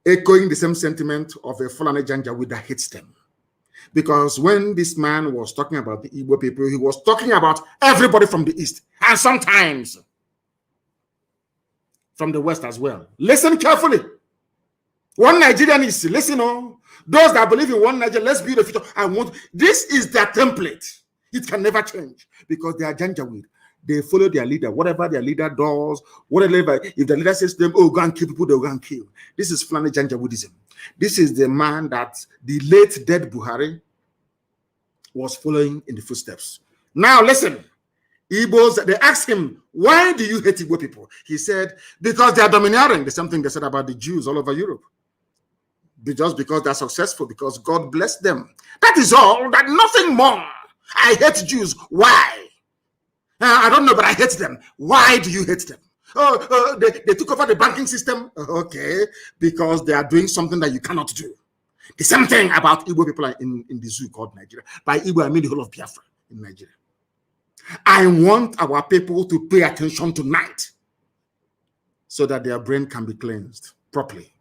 Echoing the same sentiment of a Fulani Janjaweed that hates them. Because when this man was talking about the Igbo people, he was talking about everybody from the East, and sometimes from the West as well. Listen carefully. One Nigerian is, listen, those that believe in one Nigeria, let's build a future. This is their template. It can never change because they are Janjaweed. They follow their leader, whatever their leader does, whatever. If the leader says to them, oh, go and kill people, they'll go and kill. This is Fulani Janjaweedism. This is the man that the late dead Buhari was following in the footsteps. Now, listen. Igbos, they asked him, why do you hate Igbo people? He said, because they are domineering. The same thing they said about the Jews all over Europe. Just because they're successful, because God blessed them. That is all, that nothing more. I hate Jews. Why? I don't know, but I hate them. Why do you hate them? They took over the banking system. Okay, because they are doing something that you cannot do. The same thing about Igbo people in the zoo called Nigeria. By Igbo, I mean the whole of Biafra in Nigeria. I want our people to pay attention tonight so that their brain can be cleansed properly.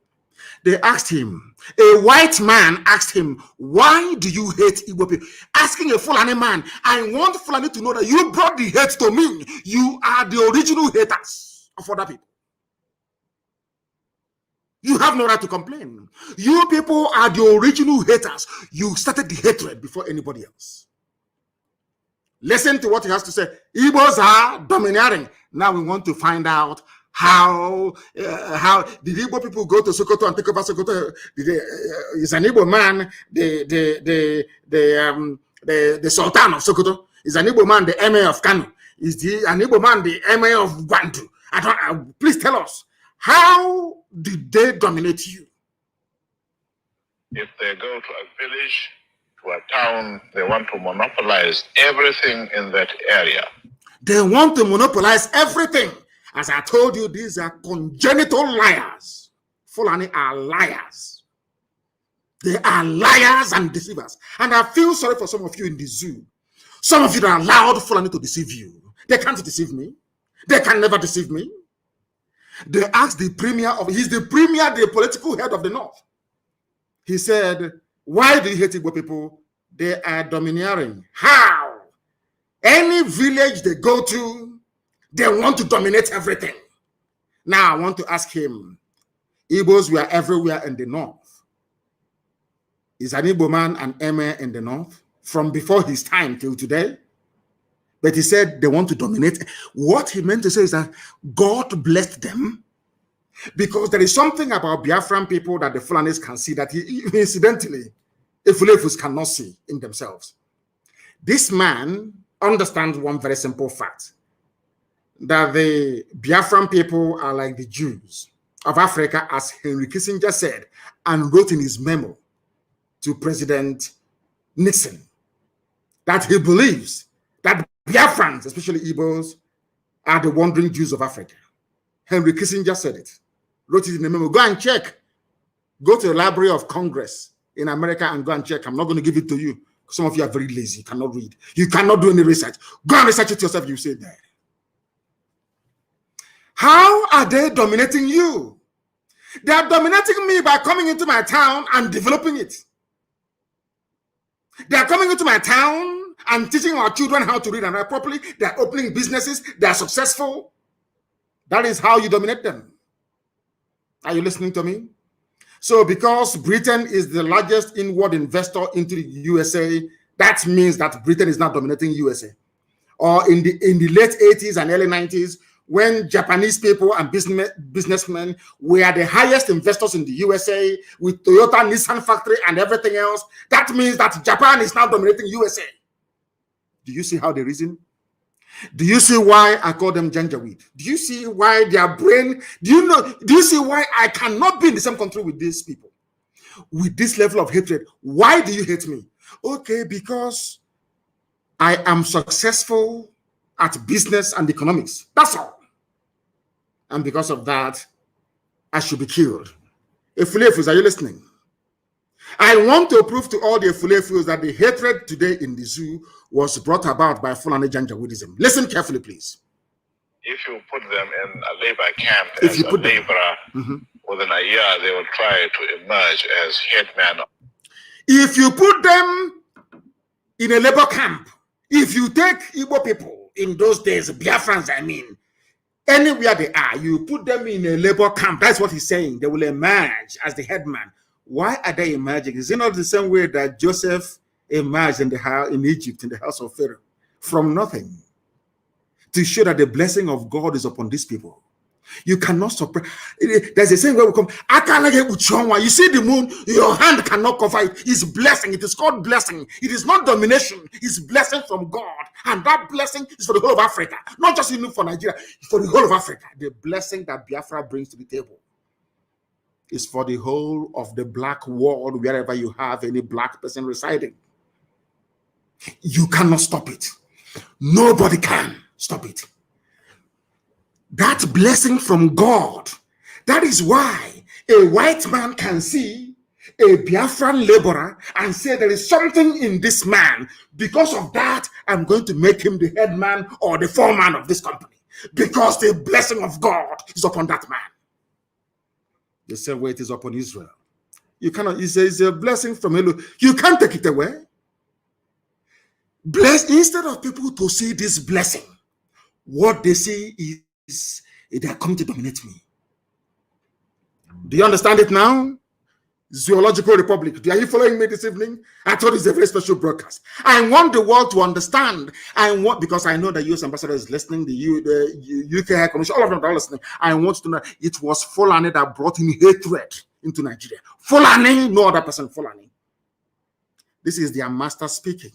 They asked him, a white man asked him, why do you hate Igbo people? Asking a Fulani man, I want Fulani to know that you brought the hate to me. You are the original haters of other people. You have no right to complain. You people are the original haters. You started the hatred before anybody else. Listen to what he has to say. Igbos are domineering. Now we want to find out how did Igbo people go to Sokoto and take over Sokoto? Is an Igbo man the Sultan of Sokoto? Is an Igbo man the Emir of Kanu? Is an Igbo man the Emir of Bantu? Please tell us, how did they dominate you? If they go to a village, to a town, they want to monopolize everything in that area. They want to monopolize everything. As I told you, these are congenital liars. Fulani are liars. They are liars and deceivers. And I feel sorry for some of you in the zoo. Some of you that allowed Fulani to deceive you. They can't deceive me. They can never deceive me. They asked the premier he's the premier, the political head of the North. He said, why do you hate Igbo people? They are domineering. How? Any village they go to, they want to dominate everything. Now I want to ask him, Igbos were everywhere in the North. Is an Igbo man an emir in the North from before his time till today? But he said they want to dominate. What he meant to say is that God blessed them because there is something about Biafran people that the Fulanis can see that incidentally, Ifulefus cannot see in themselves. This man understands one very simple fact, that the Biafran people are like the Jews of Africa, as Henry Kissinger said and wrote in his memo to President Nixon, that he believes that Biafrans, especially Igbos, are the wandering Jews of Africa. Henry Kissinger said it, wrote it in a memo. Go and check. Go to the Library of Congress in America and go and check. I'm not going to give it to you. Some of you are very lazy. You cannot read. You cannot do any research. Go and research it yourself. You say that. How are they dominating you? They are dominating me by coming into my town and developing it. They are coming into my town and teaching our children how to read and write properly. They are opening businesses. They are successful. That is how you dominate them. Are you listening to me? So because Britain is the largest inward investor into the USA, that means that Britain is now dominating USA. Or in the late 80s and early 90s, when Japanese people and businessmen were the highest investors in the USA with Toyota, Nissan factory and everything else, that means that Japan is now dominating USA. Do you see how they reason? Do you see why I call them janjaweed? Do you see why their brain, do you see why I cannot be in the same country with these people? With this level of hatred. Why do you hate me? Okay, because I am successful at business and economics. That's all. And because of that, I should be killed. Efulefus, are you listening? I want to prove to all the Efulefus that the hatred today in the zoo was brought about by Fulani Janjaweedism. Listen carefully, please. If you put them in a labor camp as a laborer, within a year they will try to emerge as headman. If you put them in a labor camp, if you take Igbo people in those days, Biafrans, I mean, anywhere they are, you put them in a labor camp, that's what he's saying, they will emerge as the headman. Why are they emerging? Is it not the same way that Joseph emerged in Egypt, in the house of Pharaoh, from nothing, to show that the blessing of God is upon these people? You cannot suppress. There's a saying where we come, I cannot get with you see the moon, your hand cannot cover it. It's blessing. It is called blessing. It is not domination. It's blessing from God. And that blessing is for the whole of Africa. Not just even for Nigeria, for the whole of Africa. The blessing that Biafra brings to the table is for the whole of the black world, wherever you have any black person residing. You cannot stop it. Nobody can stop it. That blessing from God, that is why a white man can see a Biafran laborer and say there is something in this man. Because of that, I'm going to make him the head man or the foreman of this company. Because the blessing of God is upon that man. The same way it is upon Israel. You cannot, it's a blessing from Elohim. You can't take it away. Instead of people to see this blessing, what they see is they are coming to dominate me. Do you understand it now? Zoological Republic. Are you following me this evening? I thought it's a very special broadcast. I want the world to understand. Because I know the US ambassador is listening, the UK High Commission, all of them are listening. I want to know it was Fulani that brought in hatred into Nigeria. Fulani, no other person, Fulani. This is their master speaking.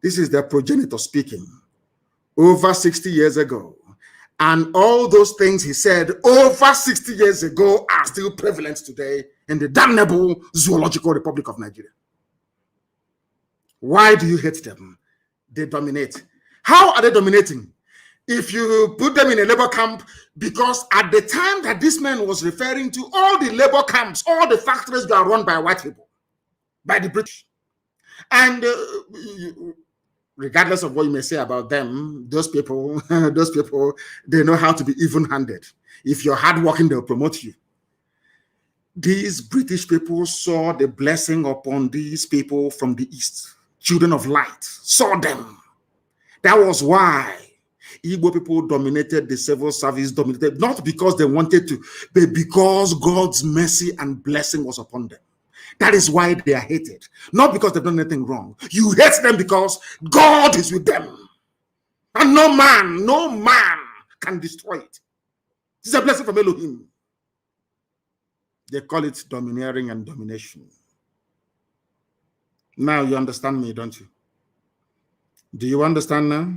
This is their progenitor speaking. Over 60 years ago. And all those things he said over 60 years ago are still prevalent today in the damnable Zoological Republic of Nigeria. Why do you hate them? They dominate. How are they dominating? If you put them in a labor camp, because at the time that this man was referring to, all the labor camps, all the factories were run by white people, by the British. And regardless of what you may say about them, those people, they know how to be even-handed. If you're hardworking, they'll promote you. These British people saw the blessing upon these people from the East. Children of light saw them. That was why Igbo people dominated the civil service, not because they wanted to, but because God's mercy and blessing was upon them. That is why they are hated. Not because they've done anything wrong. You hate them because God is with them. And no man can destroy it. It's a blessing from Elohim. They call it domineering and domination. Now you understand me, don't you? Do you understand now?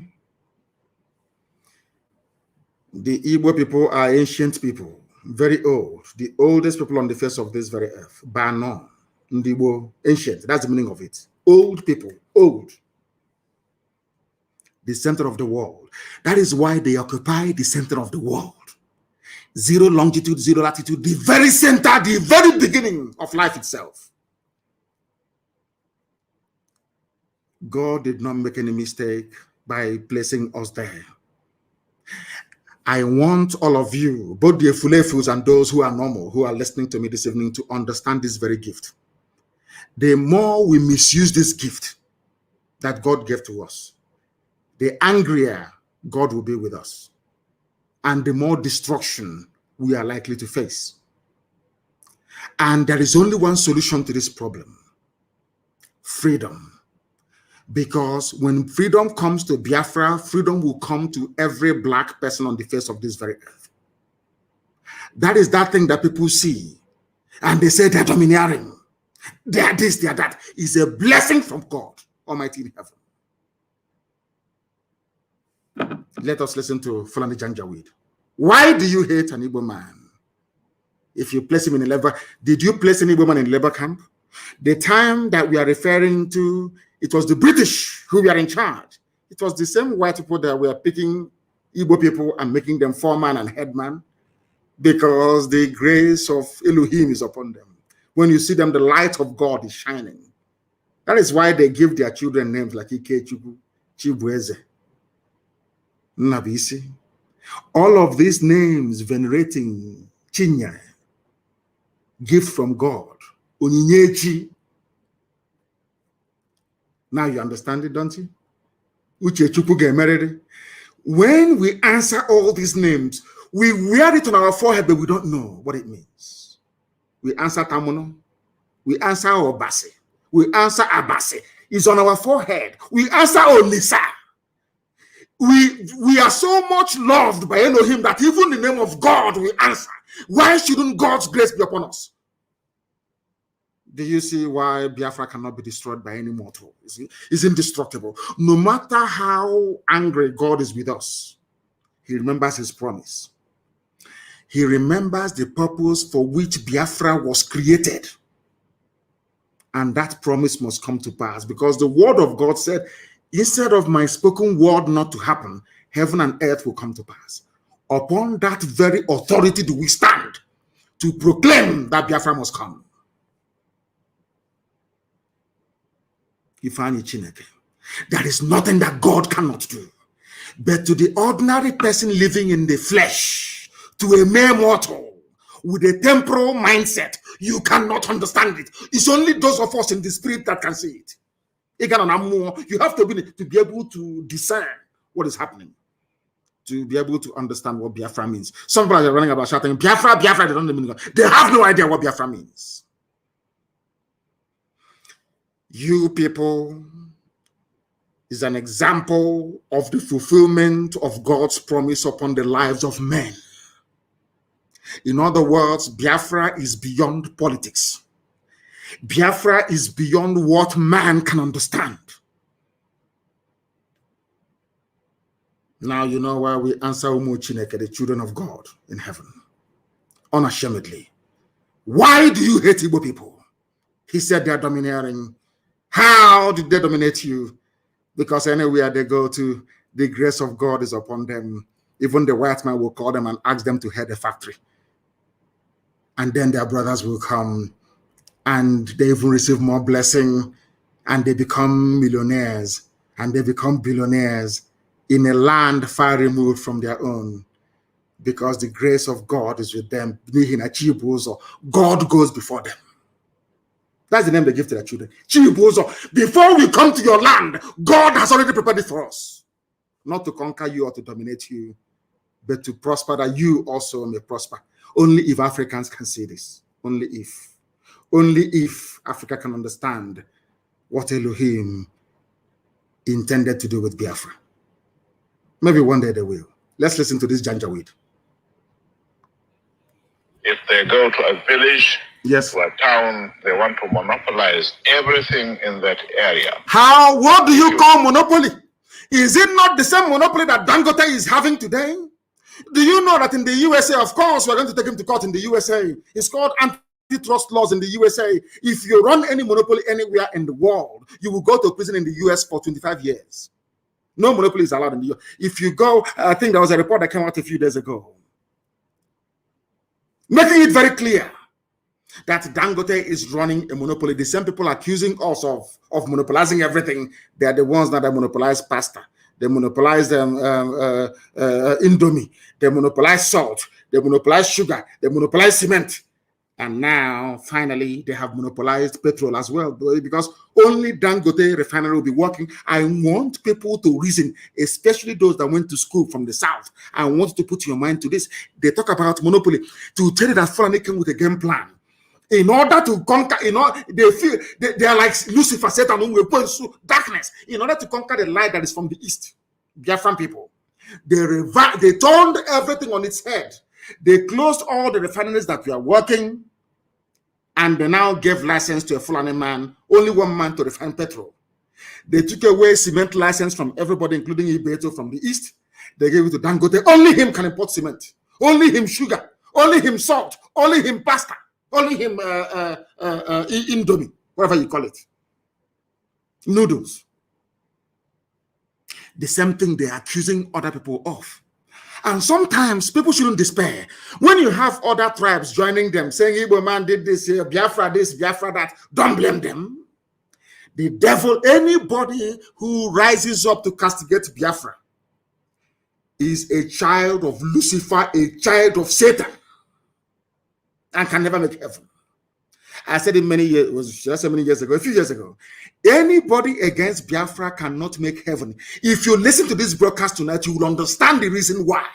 The Igbo people are ancient people, very old, the oldest people on the face of this very earth. Bano. Ndibo, ancient, that's the meaning of it. Old people, old. The center of the world. That is why they occupy the center of the world. Zero longitude, zero latitude, the very center, the very beginning of life itself. God did not make any mistake by placing us there. I want all of you, both the Efulefus and those who are normal, who are listening to me this evening, to understand this very gift. The more we misuse this gift that God gave to us, the angrier God will be with us, and the more destruction we are likely to face. And there is only one solution to this problem: freedom. Because when freedom comes to Biafra, freedom will come to every black person on the face of this very earth. That is that thing that people see. And they say they're domineering. They are this, they are that. It's a blessing from God Almighty in heaven. Let us listen to Fulani Janjaweed. Why do you hate an Igbo man? If you place him in a labor, did you place an Igbo man in a labor camp? The time that we are referring to, it was the British who were in charge. It was the same white people that were picking Igbo people and making them foreman and headman, because the grace of Elohim is upon them. When you see them, the light of God is shining. That is why they give their children names like Ikechukwu, Chibueze, Nabisi. All of these names venerating Chinyere, gift from God, Onyinyechi. Now you understand it, don't you? Uchechukwu Gemerere. When we answer all these names, we wear it on our forehead, but we don't know what it means. We answer Tamuno. We answer Obase. We answer Abase. It's on our forehead. We answer Onisa. We are so much loved by Elohim that even the name of God we answer. Why shouldn't God's grace be upon us? Do you see why Biafra cannot be destroyed by any mortal? It's indestructible. No matter how angry God is with us, he remembers his promise. He remembers the purpose for which Biafra was created. And that promise must come to pass, because the word of God said, instead of my spoken word not to happen, heaven and earth will come to pass. Upon that very authority do we stand to proclaim that Biafra must come. There is nothing that God cannot do. But to the ordinary person living in the flesh, to a mere mortal with a temporal mindset, you cannot understand it. It's only those of us in the spirit that can see it. You have to be able to discern what is happening, to be able to understand what Biafra means. Some people are running about shouting, Biafra, Biafra, they don't mean. They have no idea what Biafra means. You people is an example of the fulfillment of God's promise upon the lives of men. In other words, Biafra is beyond politics. Biafra is beyond what man can understand. Now you know why we answer Umu Chineke, the children of God in heaven, unashamedly. Why do you hate Igbo people? He said they are domineering. How did they dominate you? Because anywhere they go to, the grace of God is upon them. Even the white man will call them and ask them to head a factory. And then their brothers will come and they even receive more blessing and they become millionaires and they become billionaires in a land far removed from their own, because the grace of God is with them. God goes before them. That's the name they give to their children. Before we come to your land, God has already prepared it for us. Not to conquer you or to dominate you, but to prosper, that you also may prosper. Only if Africans can see this. Only if. Only if Africa can understand what Elohim intended to do with Biafra. Maybe one day they will. Let's listen to this Janjaweed. If they go to a village, yes, to a town, they want to monopolize everything in that area. How? What do you call monopoly? Is it not the same monopoly that Dangote is having today? Do you know that in the USA, of course, we're going to take him to court in the USA. It's called antitrust laws in the USA. If you run any monopoly anywhere in the world, you will go to prison in the US for 25 years. No monopoly is allowed in the US. If you go, I think there was a report that came out a few days ago, making it very clear that Dangote is running a monopoly. The same people accusing us of monopolizing everything, they are the ones that monopolize pasta. They monopolize Indomie. They monopolize salt. They monopolize sugar. They monopolize cement. And now, finally, they have monopolized petrol as well, because only Dangote refinery will be working. I want people to reason, especially those that went to school from the South. I want to put your mind to this. They talk about monopoly. To tell you that Fulani came with a game plan. In order to conquer, they feel they are like Lucifer, Satan, who will point to darkness. In order to conquer the light that is from the east, Biafran people, they turned everything on its head. They closed all the refineries that were working, and they now gave license to a Fulani man, only one man to refine petrol. They took away cement license from everybody, including Ibeto from the east. They gave it to Dangote. Only him can import cement. Only him sugar. Only him salt. Only him pasta. Only him indomie, whatever you call it. Noodles. The same thing they're accusing other people of. And sometimes people shouldn't despair. When you have other tribes joining them, saying Igbo man did this here, Biafra this, Biafra that, don't blame them. The devil, anybody who rises up to castigate Biafra is a child of Lucifer, a child of Satan, and can never make heaven. I said it many years, it was just many years ago, a few years ago. Anybody against Biafra cannot make heaven. If you listen to this broadcast tonight, you will understand the reason why.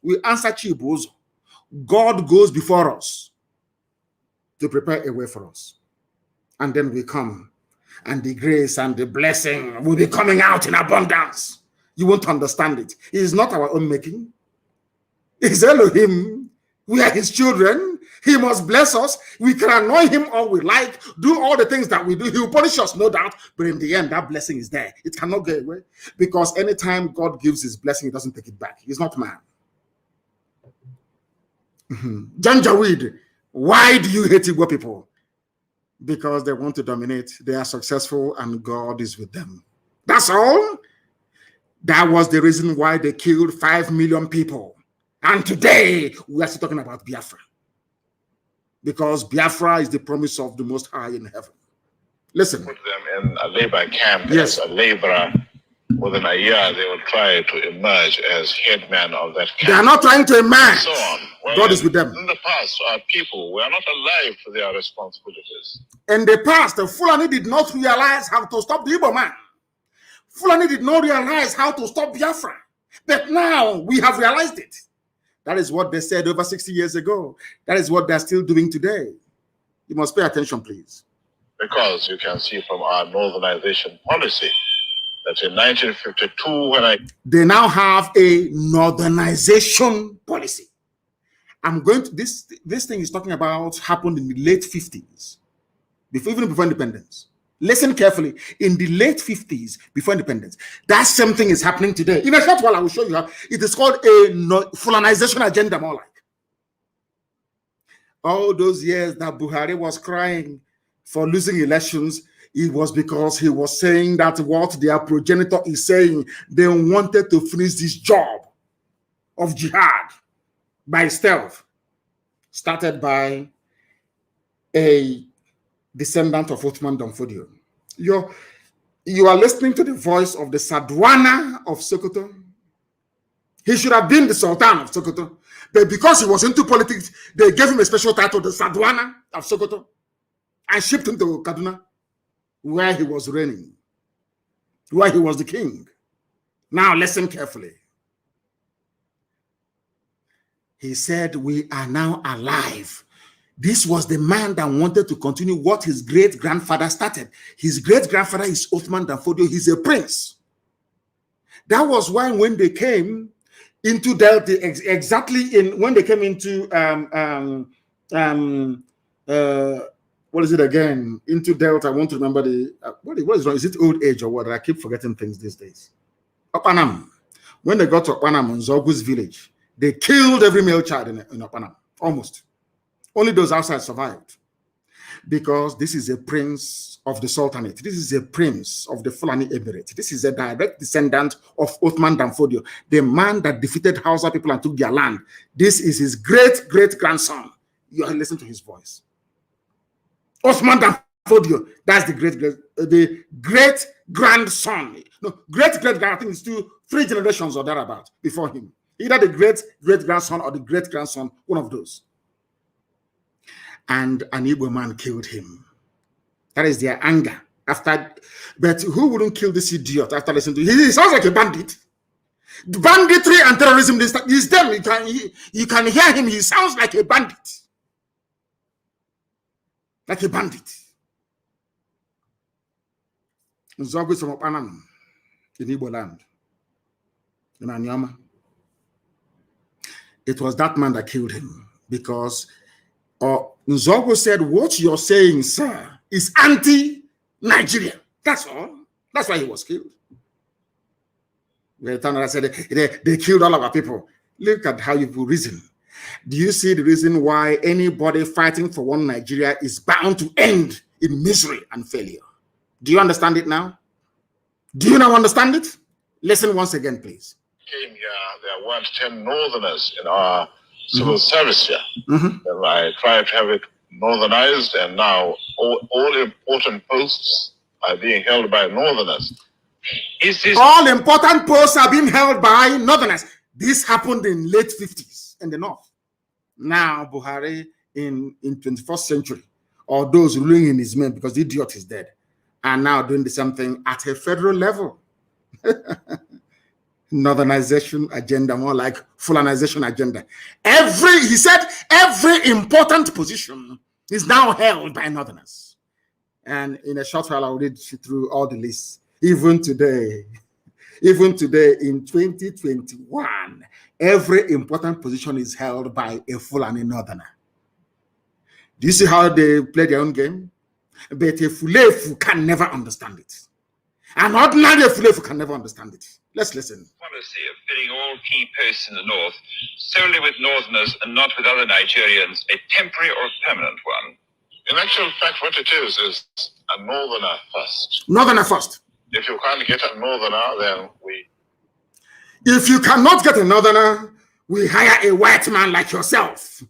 We answer Chibuzo. God goes before us to prepare a way for us. And then we come, and the grace and the blessing will be coming out in abundance. You won't understand it. It is not our own making. It's Elohim. We are his children. He must bless us. We can annoy him all we like, do all the things that we do. He will punish us, no doubt. But in the end, that blessing is there. It cannot go away. Because anytime God gives his blessing, he doesn't take it back. He's not man. Janjaweed, why do you hate Igbo people? Because they want to dominate. They are successful and God is with them. That's all. That was the reason why they killed 5 million people. And today, we are still talking about Biafra. Because Biafra is the promise of the Most High in heaven. Listen. Put them in a labor camp as a laborer. Within a year, they will try to emerge as headman of that camp. They are not trying to emerge. So on. Well, God is with them. In the past, our people were not alive to their responsibilities. In the past, the Fulani did not realize how to stop the Igbo man. Fulani did not realize how to stop Biafra. But now we have realized it. That is what they said over 60 years ago. That is what they're still doing today. You must pay attention, please. Because you can see from our northernization policy that in 1952, they now have a northernization policy. I'm going to this thing is talking about happened in the late 50s, even before independence. Listen carefully. In the late 50s, before independence, that same thing is happening today. In a short while, I will show you how it is called a Fulanization agenda, more like. All those years that Buhari was crying for losing elections, it was because he was saying that what their progenitor is saying, they wanted to finish this job of jihad by stealth, started by a descendant of Othman Danfodio. You are listening to the voice of the Sadwana of Sokoto. He should have been the Sultan of Sokoto, but because he was into politics, they gave him a special title, the Sadwana of Sokoto, and shipped him to Kaduna, where he was reigning, where he was the king. Now listen carefully. He said, we are now alive. This was the man that wanted to continue what his great-grandfather started. His great-grandfather is Othman Danfodio. He's a prince. That was why when they came into Delta, when they came into, what is it again? Into Delta, I want to remember what is wrong? Is it old age or what? I keep forgetting things these days. Opanam. When they got to Opanam, in Zogu's village, they killed every male child in Opanam, almost. Only those outside survived, because this is a prince of the Sultanate. This is a prince of the Fulani Emirate. This is a direct descendant of Othman Danfodio, the man that defeated Hausa people and took their land. This is his great-great-grandson. You are listening to his voice. Othman Danfodio, that's the great-grandson. No, great-great-grand, I think it's 3 generations or thereabout before him. Either the great-great-grandson or the great-grandson, one of those. And an Igbo man killed him. That is their anger. But who wouldn't kill this idiot after listening to him? He sounds like a bandit. The banditry and terrorism is them. You can hear him. He sounds like a bandit. like a bandit. Nzogwu is from Opanam in Igbo land, in Anyama. It was that man that killed him because Nzogwu said, what you're saying, sir, is anti-Nigeria. That's all. That's why he was killed. I said they killed all of our people. Look at how you reason. Do you see the reason why anybody fighting for one Nigeria is bound to end in misery and failure? Do you understand it now? Do you now understand it? Listen once again, please. Came here, there weren't 10 Northerners in our civil service here. And I tried to have it northernized, and now all important posts are being held by Northerners. All important posts are being held by Northerners. This happened in late 50s in the North. Now Buhari in 21st century, or those ruling in his name because the idiot is dead, are now doing the same thing at a federal level. Northernization agenda, more like Fulanization agenda. He said every important position is now held by Northerners. And in a short while, I'll read through all the lists. Even today in 2021, every important position is held by a Fulani Northerner. Do you see how they play their own game? But a Fulefu can never understand it. An ordinary Fulefu can never understand it. Let's listen. Policy of filling all key posts in the North solely with Northerners and not with other Nigerians, a temporary or permanent one? In actual fact, what it is a Northerner first. Northerner first. If you can't get a Northerner, then If you cannot get a Northerner, we hire a white man like yourself.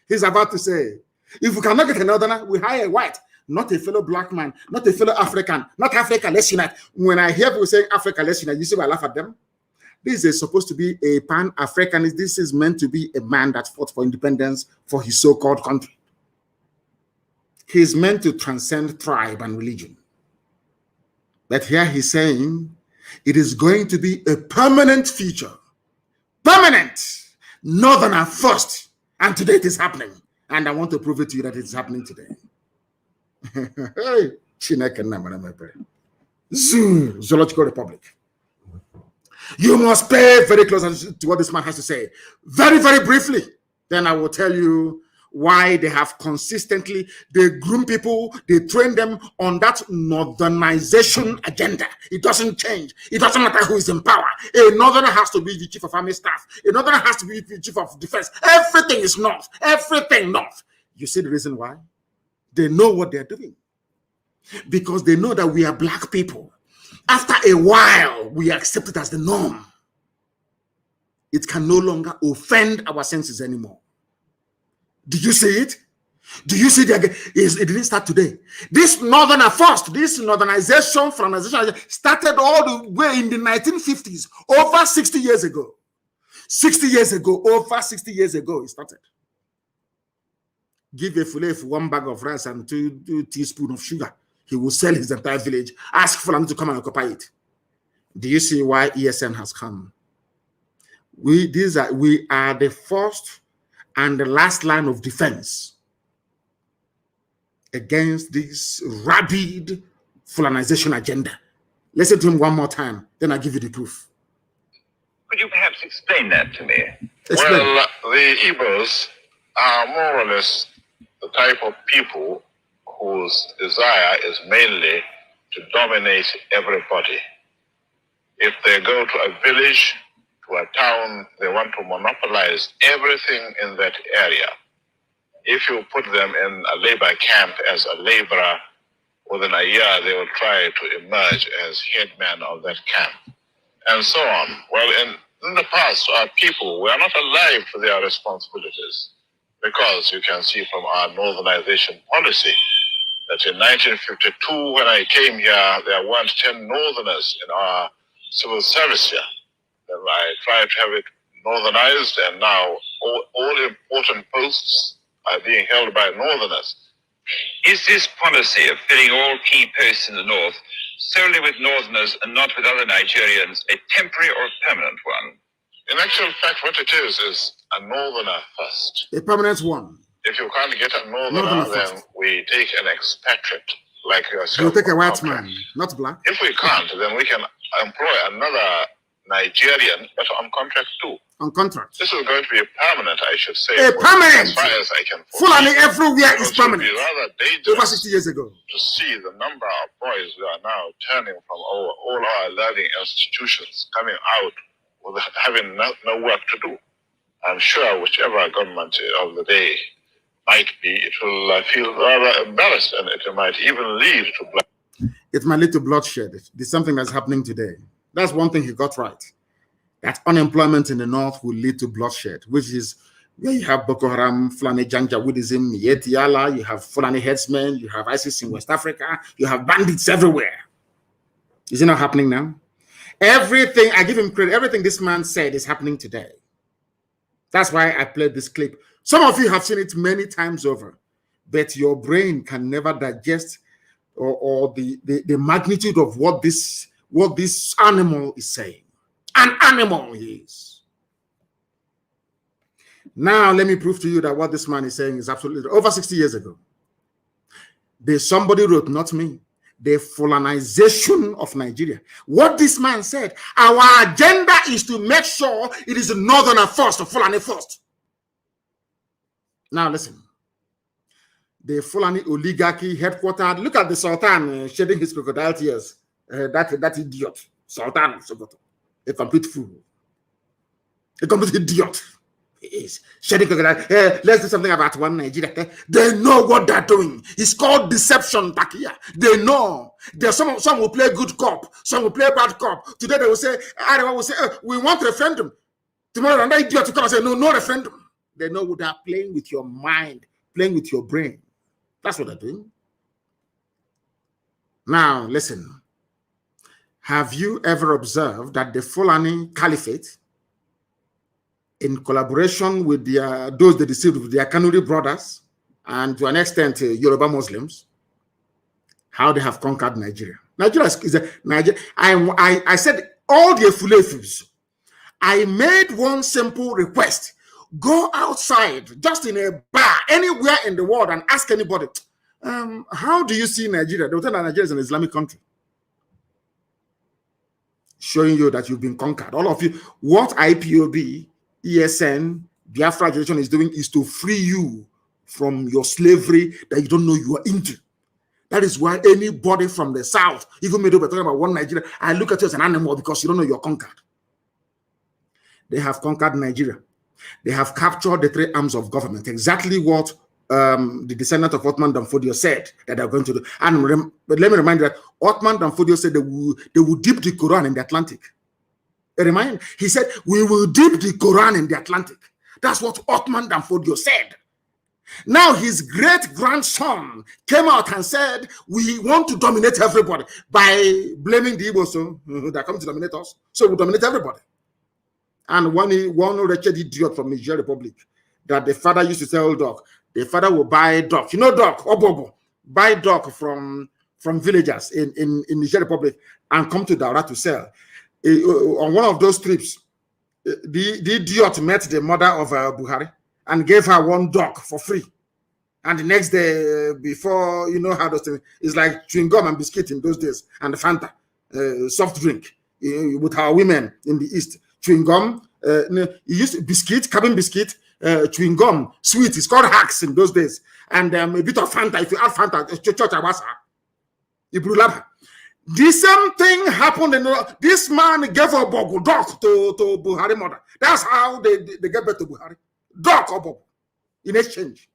He's about to say, if we cannot get a Northerner, we hire a white, not a fellow black man, not a fellow African, not Africa, let's unite. When I hear people saying Africa, let's unite, you see why I laugh at them? This is supposed to be a Pan-Africanist. This is meant to be a man that fought for independence for his so-called country. He's meant to transcend tribe and religion. But here he's saying it is going to be a permanent feature. Permanent. Northerner first. And today it is happening. And I want to prove it to you that it's happening today. Zoological Republic. You must pay very close attention to what this man has to say. Very, very briefly. Then I will tell you why they have consistently, they groom people, they train them on that northernization agenda. It doesn't change. It doesn't matter who is in power. A northerner has to be the chief of army staff. A northerner has to be the chief of defense. Everything is north. Everything north. You see the reason why? They know what they're doing. Because they know that we are black people. After a while, we accept it as the norm. It can no longer offend our senses anymore. Did you see it? Do you see it? It didn't start today. This northerner first, this northernization, colonization started all the way in the 1950s, over 60 years ago. 60 years ago, over 60 years ago, it started. Give a Fulef 1 bag of rice and 2 teaspoons of sugar. He will sell his entire village. Ask Fulani to come and occupy it. Do you see why ESN has come? We are the first and the last line of defense against this rabid Fulanization agenda. Listen to him one more time, then I'll give you the proof. Could you perhaps explain that to me? Explain. Well, the Igbos are more or less the type of people whose desire is mainly to dominate everybody. If they go to a village, to a town, they want to monopolize everything in that area. If you put them in a labor camp as a laborer, within a year they will try to emerge as headman of that camp, and so on. Well, in the past, our people were not alive to their responsibilities, because you can see from our northernization policy that in 1952, when I came here, there weren't 10 northerners in our civil service here. Then I tried to have it northernized, and now all important posts are being held by northerners. Is this policy of filling all key posts in the North solely with Northerners and not with other Nigerians a temporary or permanent one? In actual fact, what it is a Northerner first. A permanent one. If you can't get a northerner, then we take an expatriate like yourself. You take a white man, not black. If we can't, then we can employ another Nigerian, but on contract too. On contract. This is going to be permanent, I should say. Permanent. As far as I can. Fulani everywhere is permanent. It would be rather dangerous over 60 years ago to see the number of boys who are now turning from all our learning institutions coming out with having no work to do. I'm sure whichever government of the day might be, it will feel rather embarrassed, and it might even lead to bloodshed. It might lead to bloodshed. There's something that's happening today. That's one thing he got right. That unemployment in the north will lead to bloodshed, which is where you have Boko Haram, Fulani Janjaweedism, Yetiala, you have Fulani headsmen, you have ISIS in West Africa, you have bandits everywhere. Is it not happening now? Everything, I give him credit, everything this man said is happening today. That's why I played this clip. Some of you have seen it many times over, but your brain can never digest or the magnitude of what this animal is saying. An animal he is. Now let me prove to you that what this man is saying is absolutely over 60 years ago. Somebody wrote, not me, the Fulanization of Nigeria. What this man said, our agenda is to make sure it is northerner first, or Fulani first. Now listen. The Fulani oligarchy headquartered, look at the Sultan shedding his crocodile tears. That idiot, Sultan Sokoto, a complete fool, a complete idiot. He is shedding crocodile. Let's do something about one Nigeria. They know what they're doing. It's called deception, Takia. They know. There's some will play good cop, some will play bad cop. Today they will say, Arewa will say, we want referendum. Tomorrow another idiot to come and say, no referendum. They know they are playing with your mind, playing with your brain. That's what they're doing. Now, listen. Have you ever observed that the Fulani Caliphate, in collaboration with those they deceived with their Kanuri brothers, and to an extent Yoruba Muslims, how they have conquered Nigeria? Nigeria is Nigeria. I said all the Efulefus. I made one simple request. Go outside, just in a bar, anywhere in the world, and ask anybody, how do you see Nigeria? They will tell that Nigeria is an Islamic country. Showing you that you've been conquered. All of you, what IPOB, ESN, Biafra generation is doing is to free you from your slavery that you don't know you are into. That is why anybody from the south, even me talking about one Nigeria, I look at you as an animal because you don't know you're conquered. They have conquered Nigeria. They have captured the three arms of government. Exactly what the descendant of Ottoman Danfodio said that they're going to do. But let me remind you that Ottoman Danfodio said they will dip the Quran in the Atlantic. He said, we will dip the Quran in the Atlantic. That's what Ottoman Danfodio said. Now his great-grandson came out and said, we want to dominate everybody by blaming the Igbos that come to dominate us. So we dominate everybody. And one wretched idiot from Niger Republic that the father used to sell dog. The father will buy dog. You know dog, Obobo. Buy dog from villagers in Niger Republic and come to Daura to sell. On one of those trips, the idiot met the mother of Buhari and gave her one dog for free. And the next day, before, you know how those things, it's like chewing gum and biscuit in those days, and the Fanta, soft drink, with our women in the East. Chewing gum, you used biscuit, cabin biscuit, chewing gum, sweet. It's called hacks in those days. And a bit of Fanta. If you add Fanta, church Awasa. The same thing happened. This man gave a bogo dog to Buhari mother. That's how they get back to Buhari. Dog or bogo in exchange.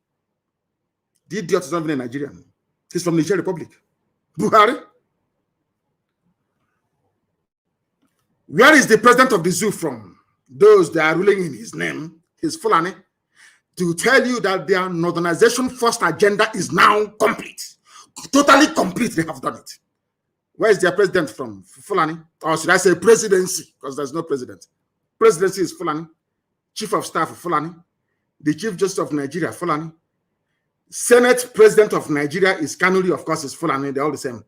The idiot is not even a Nigerian. He's from Niger Republic. Buhari. Where is the president of the zoo from? Those that are ruling in his name, his Fulani, to tell you that their northernization first agenda is now complete. Totally complete, they have done it. Where is their president from? Fulani? Or should I say presidency? Because there's no president. Presidency is Fulani. Chief of staff of Fulani. The Chief Justice of Nigeria, Fulani. Senate President of Nigeria is Kanuri, of course, is Fulani. They're all the same.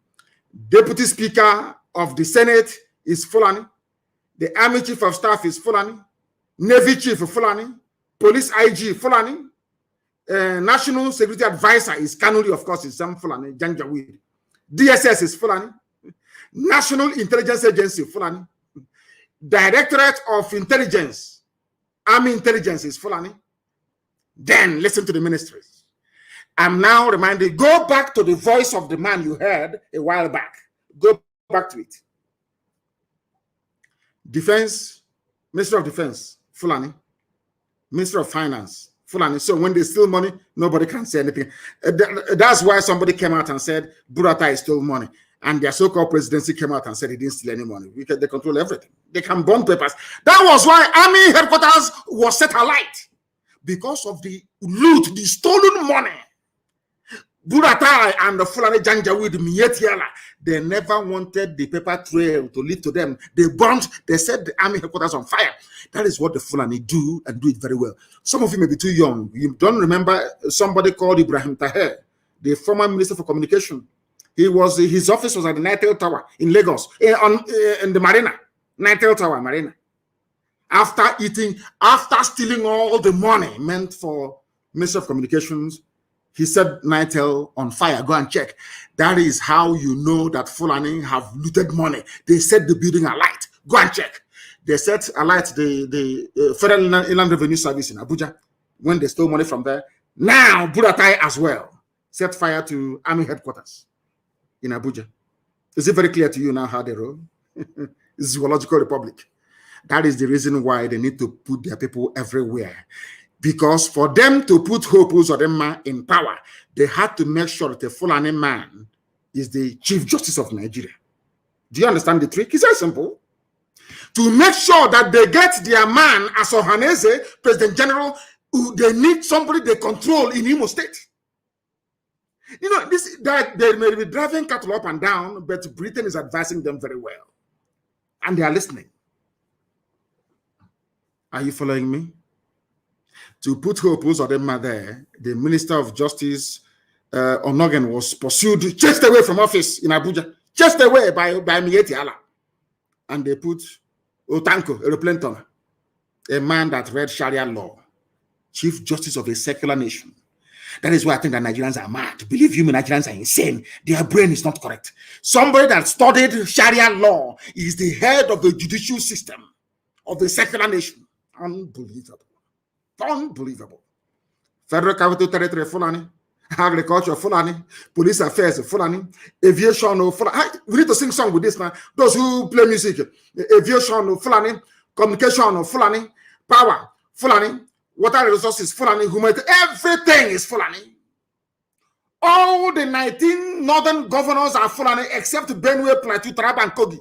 Deputy Speaker of the Senate is Fulani. The Army Chief of Staff is Fulani. Navy Chief Fulani. Police IG Fulani. National Security Advisor is Kanuri, of course, is some Fulani, Janjaweed. DSS is Fulani. National Intelligence Agency, Fulani. Directorate of Intelligence, Army Intelligence is Fulani. Then listen to the ministries. I'm now reminded, go back to the voice of the man you heard a while back. Go back to it. Defense, Minister of Defense, Fulani. Minister of Finance, Fulani. So when they steal money, nobody can say anything. That's why somebody came out and said Buratai stole money. And their so-called presidency came out and said he didn't steal any money. They control everything. They can burn papers. That was why Army headquarters was set alight. Because of the loot, the stolen money. Buratai and the Fulani Janjaweed Mietiala, they never wanted the paper trail to lead to them. They burnt, they set the army headquarters on fire. That is what the Fulani do, and do it very well. Some of you may be too young. You don't remember somebody called Ibrahim Taher, the former Minister for Communication. His office was at the Nitel Tower in Lagos, in the Marina, Nitel Tower Marina. After stealing all the money meant for Minister of Communications, he set Nitel on fire. Go and check. That is how you know that Fulani have looted money. They set the building alight. Go and check. They set alight the Federal Inland Revenue Service in Abuja when they stole money from there. Now, Buratai as well set fire to Army headquarters in Abuja. Is it very clear to you now how they roll? Zoological Republic. That is the reason why they need to put their people everywhere. Because for them to put Hope Uzodinma in power, they had to make sure that the Fulani man is the Chief Justice of Nigeria. Do you understand the trick? It's very simple. To make sure that they get their man as Ohaneze, President General, they need somebody they control in Imo State. You know, that they may be driving cattle up and down, but Britain is advising them very well. And they are listening. Are you following me? To put Hope Uzodinma there, the Minister of Justice, Onogen, was pursued, chased away from office in Abuja, chased away by Mieti Allah. And they put Otanko, Eroplenton, a man that read Sharia law, Chief Justice of a secular nation. That is why I think that Nigerians are mad. Believe you me, Nigerians are insane. Their brain is not correct. Somebody that studied Sharia law is the head of the judicial system of the secular nation. Unbelievable. Unbelievable. Federal Capital Territory, Fulani. Agriculture, Fulani. Police Affairs, Fulani. Aviation, Fulani. We need to sing song with this now. Those who play music. Aviation, Fulani. Communication, Fulani. Power, Fulani. Water resources, Fulani. Humanity. Everything is Fulani. All the 19 northern governors are Fulani except Benue, Plateau, Taraba, and Kogi.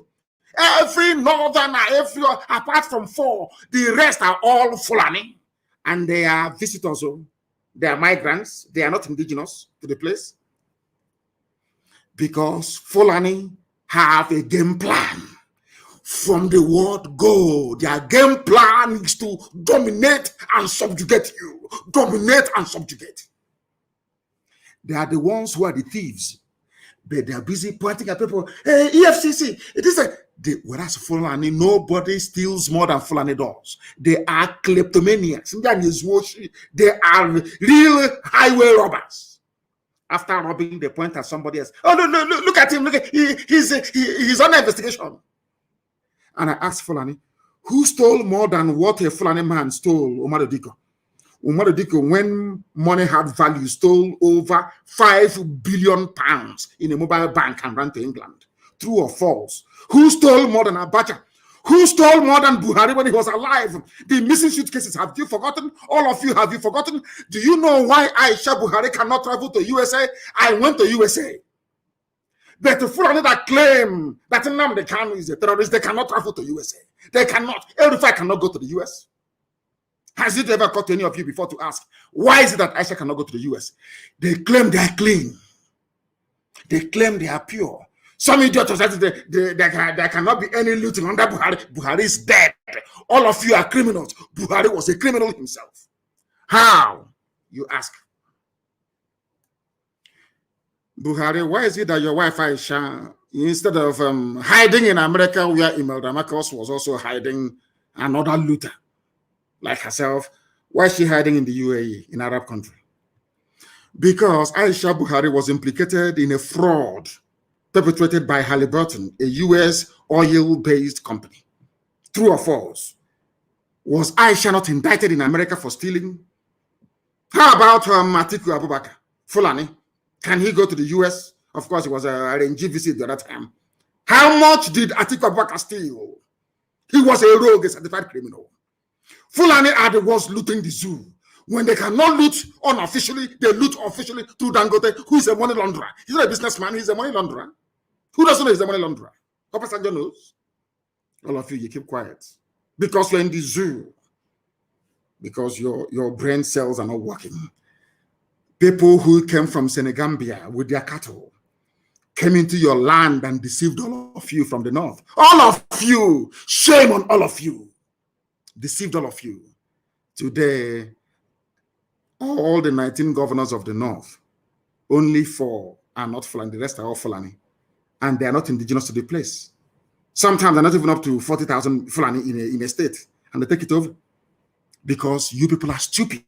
Every northern, apart from 4, the rest are all Fulani. And they are visitors, they are migrants, they are not indigenous to the place. Because Fulani have a game plan. From the word go, their game plan is to dominate and subjugate you. Dominate and subjugate. They are the ones who are the thieves. But they are busy pointing at people. Hey, EFCC, it is whereas Fulani, nobody steals more than Fulani does. They are kleptomaniacs. They are real highway robbers. After robbing, they point at somebody else. Oh, no, look at him. Look at he's on investigation. And I asked Fulani, who stole more than what a Fulani man stole, Omar Diko? Omar Diko, when money had value, stole over £5 billion in a mobile bank and ran to England. True or false? Who stole more than Abacha? Who stole more than Buhari when he was alive? The missing suitcases, have you forgotten? All of you, have you forgotten? Do you know why Aisha Buhari cannot travel to USA? I went to USA. But the Fulani that claim that Nnamdi Kanu is a terrorist, they cannot travel to USA. They cannot. Elrufai cannot go to the US. Has it ever occurred to any of you before to ask, why is it that Aisha cannot go to the US? They claim they are clean. They claim they are pure. Some idiots said there cannot be any looting under Buhari. Buhari is dead. All of you are criminals. Buhari was a criminal himself. How? You ask. Buhari, why is it that your wife Aisha, instead of hiding in America where Imelda Marcos was also hiding another looter like herself, why is she hiding in the UAE, in Arab country? because Aisha Buhari was implicated in a fraud perpetrated by Halliburton, a U.S. oil-based company. True or false? Was Aisha not indicted in America for stealing? How about Atiku Abubakar, Fulani? Can he go to the U.S.? Of course, it was a arranged visit at that time. How much did Atiku Abubakar steal? He was a rogue, a certified criminal. Fulani are the ones looting the zoo. When they cannot loot unofficially, they loot officially through Dangote, who is a money launderer. He's not a businessman, he's a money launderer. Who doesn't know he's a money launderer? Papa Sanjo knows. All of you keep quiet. Because you're in the zoo. Because your brain cells are not working. People who came from Senegambia with their cattle came into your land and deceived all of you from the north. All of you! Shame on all of you! Deceived all of you. Today, all the 19 governors of the north, only 4 are not Fulani, the rest are all Fulani. And they are not indigenous to the place. Sometimes they're not even up to 40,000 Fulani in a state, and they take it over. Because you people are stupid.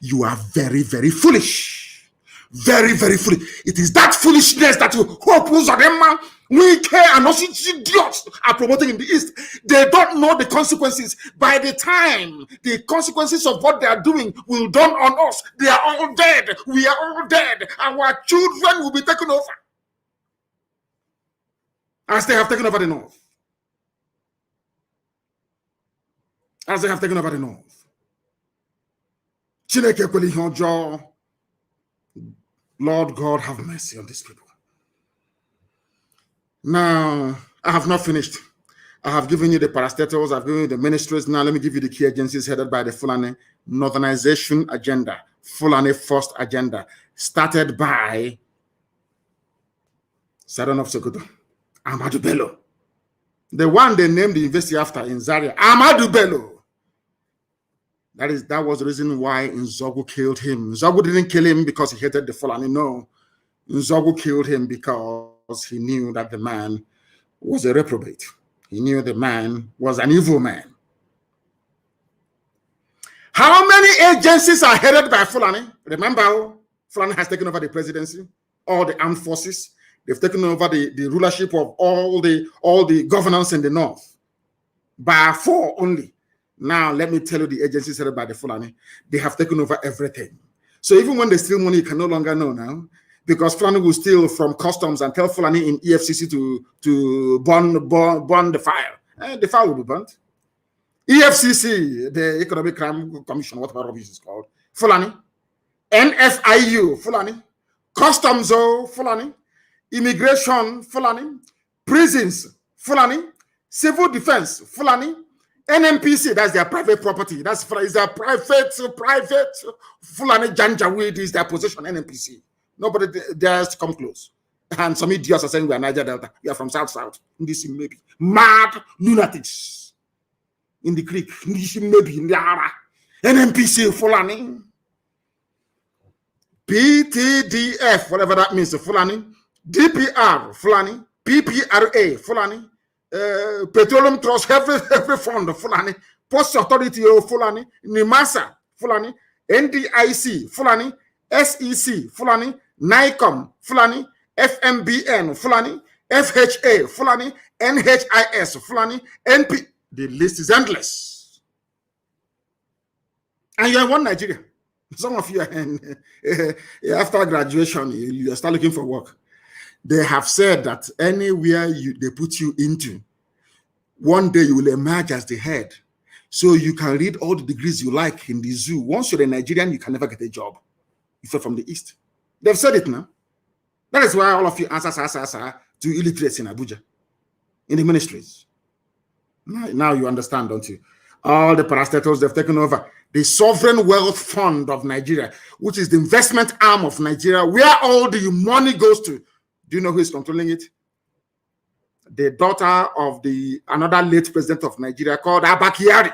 You are very, very foolish. Very, very foolish. It is that foolishness that you hope we care and also idiots are promoting in the East. They don't know the consequences. By the time the consequences of what they are doing will dawn on us, they are all dead. We are all dead. Our children will be taken over. As they have taken over the North. As they have taken over the North. Lord God, have mercy on these people. Now, I have not finished. I have given you the parastatals, I've given you the ministries. Now, let me give you the key agencies headed by the Fulani Northernization Agenda, Fulani First Agenda, started by Saddam of Sokoto, Ahmadu Bello. The one they named the university after in Zaria, Ahmadu Bello. That was the reason why Nzogu killed him. Nzogu didn't kill him because he hated the Fulani. No. Nzogu killed him because he knew that the man was a reprobate. He knew the man was an evil man. How many agencies are headed by Fulani? Remember, Fulani has taken over the presidency, all the armed forces. They've taken over the rulership of all the governance in the north. By 4 only. Now, let me tell you the agencies headed by the Fulani. They have taken over everything. So even when they steal money, you can no longer know now. Because Fulani will steal from customs and tell Fulani in EFCC to burn the file. The file will be burnt. EFCC, the Economic Crime Commission, whatever rubbish is called. Fulani. NFIU, Fulani. Customs, Fulani. Immigration, Fulani. Prisons, Fulani. Civil defense, Fulani. NMPC, that's their private property. That's their private Fulani Janjaweed is their possession, NMPC. Nobody dares to come close. And some idiots are saying we are Niger Delta. We are from South. This maybe. Mad lunatics. In the creek. This maybe in the Ara. NMPC Fulani. PTDF, whatever that means, Fulani. DPR, Fulani. PPRA, Fulani. Petroleum Trust, every fund of Fulani, Post Authority of Fulani, NIMASA, Fulani, NDIC, Fulani, SEC, Fulani, NICOM, Fulani, FMBN, Fulani, FHA, Fulani, NHIS, Fulani, NP. The list is endless. And you're in one Nigeria. Some of you are after graduation, you start looking for work. They have said that anywhere they put you into, one day you will emerge as the head. So you can read all the degrees you like in the zoo. Once you're a Nigerian, you can never get a job. If you're from the East. They've said it now. That is why all of you answer to illiterates in Abuja, in the ministries. Now you understand, don't you? All the parastatals they've taken over. The Sovereign Wealth Fund of Nigeria, which is the investment arm of Nigeria, where all the money goes to. Do you know who is controlling it? The daughter of another late president of Nigeria called Abba Kyari.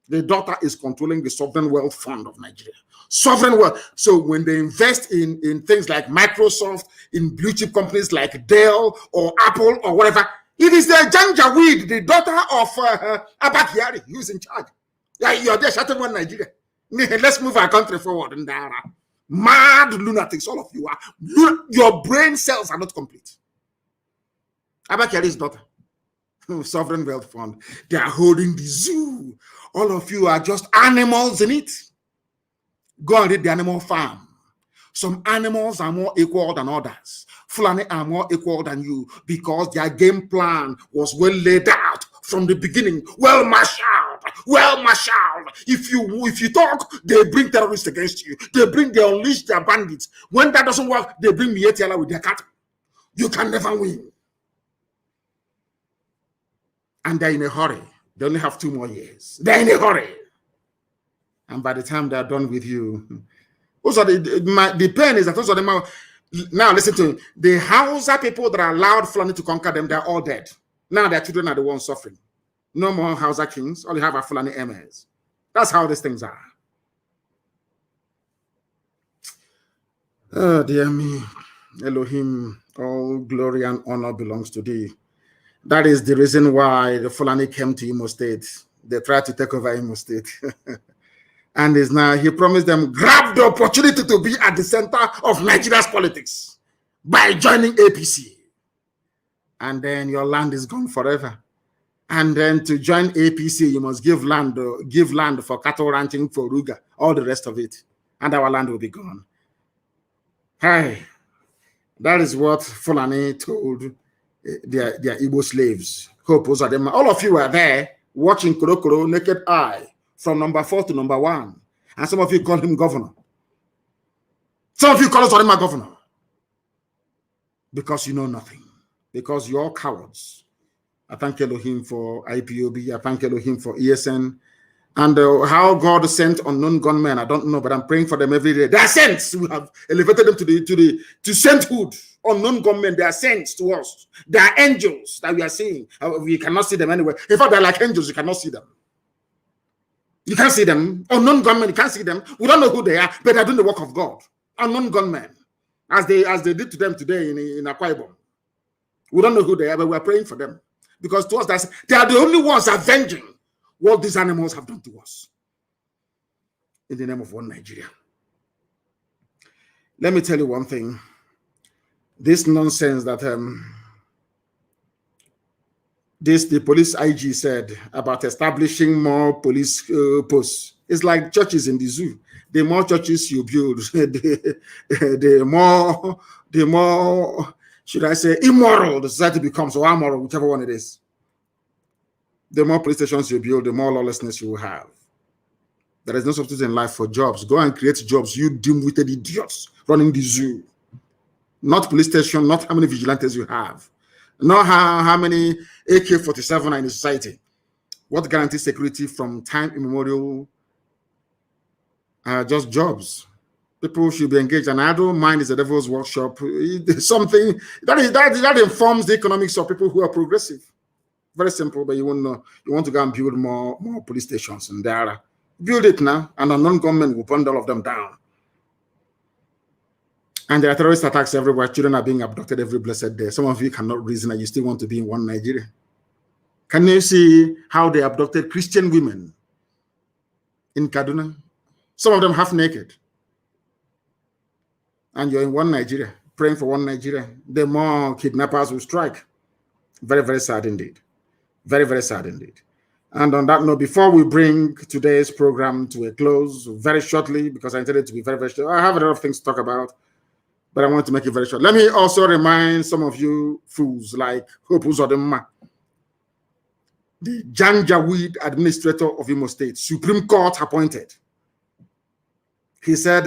The daughter is controlling the Sovereign Wealth Fund of Nigeria. Sovereign wealth. So when they invest in things like Microsoft, in blue chip companies like Dell or Apple or whatever, it is the Janjaweed, the daughter of Abba Kyari, who's in charge. Yeah, you're there, shutting one Nigeria. Let's move our country forward. Mad lunatics, all of you are. Your brain cells are not complete. Abakari's daughter, Sovereign Wealth Fund, they are holding the zoo. All of you are just animals in it. Go and read the Animal Farm. Some animals are more equal than others. Fulani are more equal than you because their game plan was well laid out from the beginning, well marshaled. If you talk, they bring terrorists against you. They unleash their bandits. When that doesn't work, they bring Mietiala with their cattle. You can never win. And they're in a hurry. They only have 2 more years. They're in a hurry. And by the time they're done with you, also the pain is that those of them are, now listen to me, the Hausa people that allowed Fulani to conquer them, they're all dead. Now their children are the ones suffering. No more Hausa kings, all you have are Fulani emirs. That's how these things are. Oh dear me, Elohim, all glory and honor belongs to thee. That is the reason why the Fulani came to Imo State. They tried to take over Imo State. And is now, he promised them, grab the opportunity to be at the center of Nigeria's politics by joining APC. And then your land is gone forever. And then to join APC, you must give land for cattle ranching, for Ruga, all the rest of it. And our land will be gone. Hey, that is what Fulani told their Igbo slaves. Hope all of you were there watching Korokoro naked eye. From number 4 to number 1. And some of you call him governor. Some of you call us governor. Because you know nothing. Because you're cowards. I thank Elohim for IPOB. I thank Elohim for ESN. And how God sent unknown gunmen, I don't know, but I'm praying for them every day. They are saints. We have elevated them to sainthood. Unknown gunmen, they are saints to us. They are angels that we are seeing. We cannot see them anywhere. In fact, they're like angels. You cannot see them. You can't see them. Unknown gunmen, you can't see them. We don't know who they are, but they're doing the work of God. Unknown gunmen, as they did to them today in Akwa Ibom. We don't know who they are, but we're praying for them. Because to us, they are the only ones avenging what these animals have done to us. In the name of one Nigeria. Let me tell you one thing. This nonsense that the police IG said about establishing more police posts. It's like churches in the zoo. The more churches you build, the more, should I say, immoral the society becomes, or amoral, whichever one it is. The more police stations you build, the more lawlessness you will have. There is no substitute in life for jobs. Go and create jobs, you dim-witted idiots running the zoo. Not police station, not how many vigilantes you have. Not how many AK-47 are in the society. What guarantees security from time immemorial? Just jobs. People should be engaged. And I don't mind, it's a devil's workshop. Something that informs the economics of people who are progressive. Very simple, but you won't know. You want to go and build more police stations in there. Build it now, and the non-government will burn all of them down. And there are terrorist attacks everywhere. Children are being abducted every blessed day. Some of you cannot reason that you still want to be in one Nigeria. Can you see how they abducted Christian women in Kaduna? Some of them half naked. And you're in one Nigeria, praying for one Nigeria. The more kidnappers will strike. Very, very sad indeed. Very, very sad indeed. And on that note, before we bring today's program to a close very shortly, because I intended to be very, very short, I have a lot of things to talk about, but I want to make it very short. Let me also remind some of you fools like Hope Uzodinma, the Janjaweed administrator of Imo State, Supreme Court appointed. He said,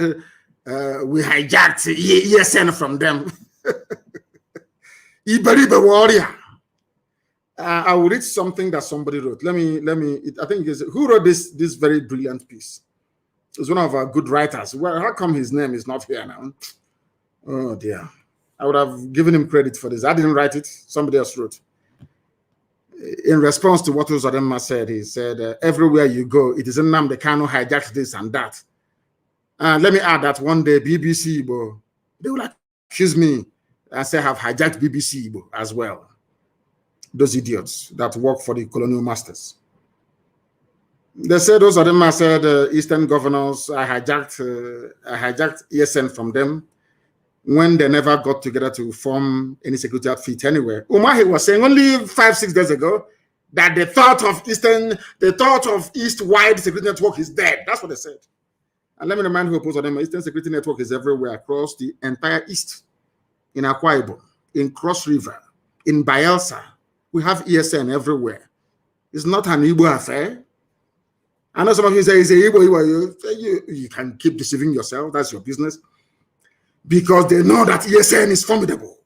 we hijacked ESN from them. Iberibe warrior. I will read something that somebody wrote. Let me. I think it's who wrote this very brilliant piece. It's one of our good writers. Well, how come his name is not here now? Oh dear. I would have given him credit for this. I didn't write it. Somebody else wrote. In response to what Uzodinma said, he said, everywhere you go, it is Nnamdi Kanu hijacked this and that. Let me add that one day BBC Igbo, they will accuse me and say I have hijacked BBC Igbo as well. Those idiots that work for the colonial masters. They said those of them I said Eastern governors, I hijacked ESN from them when they never got together to form any security outfit anywhere. Umahi was saying only 5-6 days ago that the thought of East-wide security network is dead. That's what they said. And let me remind you, of them, Eastern security network is everywhere across the entire East. In Akwa Ibom, in Cross River, in Bayelsa, we have ESN everywhere. It's not an Igbo affair. I know some of you say it's a Igbo. You can keep deceiving yourself. That's your business. Because they know that ESN is formidable.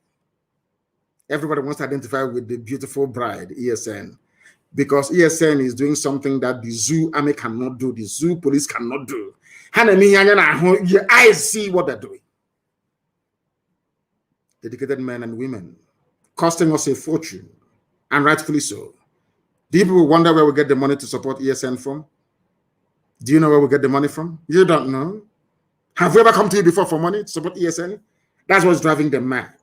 Everybody wants to identify with the beautiful bride, ESN. Because ESN is doing something that the zoo army cannot do, the zoo police cannot do. Your eyes see what they're doing. Dedicated men and women, costing us a fortune, and rightfully so. Do people wonder where we get the money to support ESN from? Do you know where we get the money from? You don't know. Have we ever come to you before for money to support ESN? That's what's driving them mad.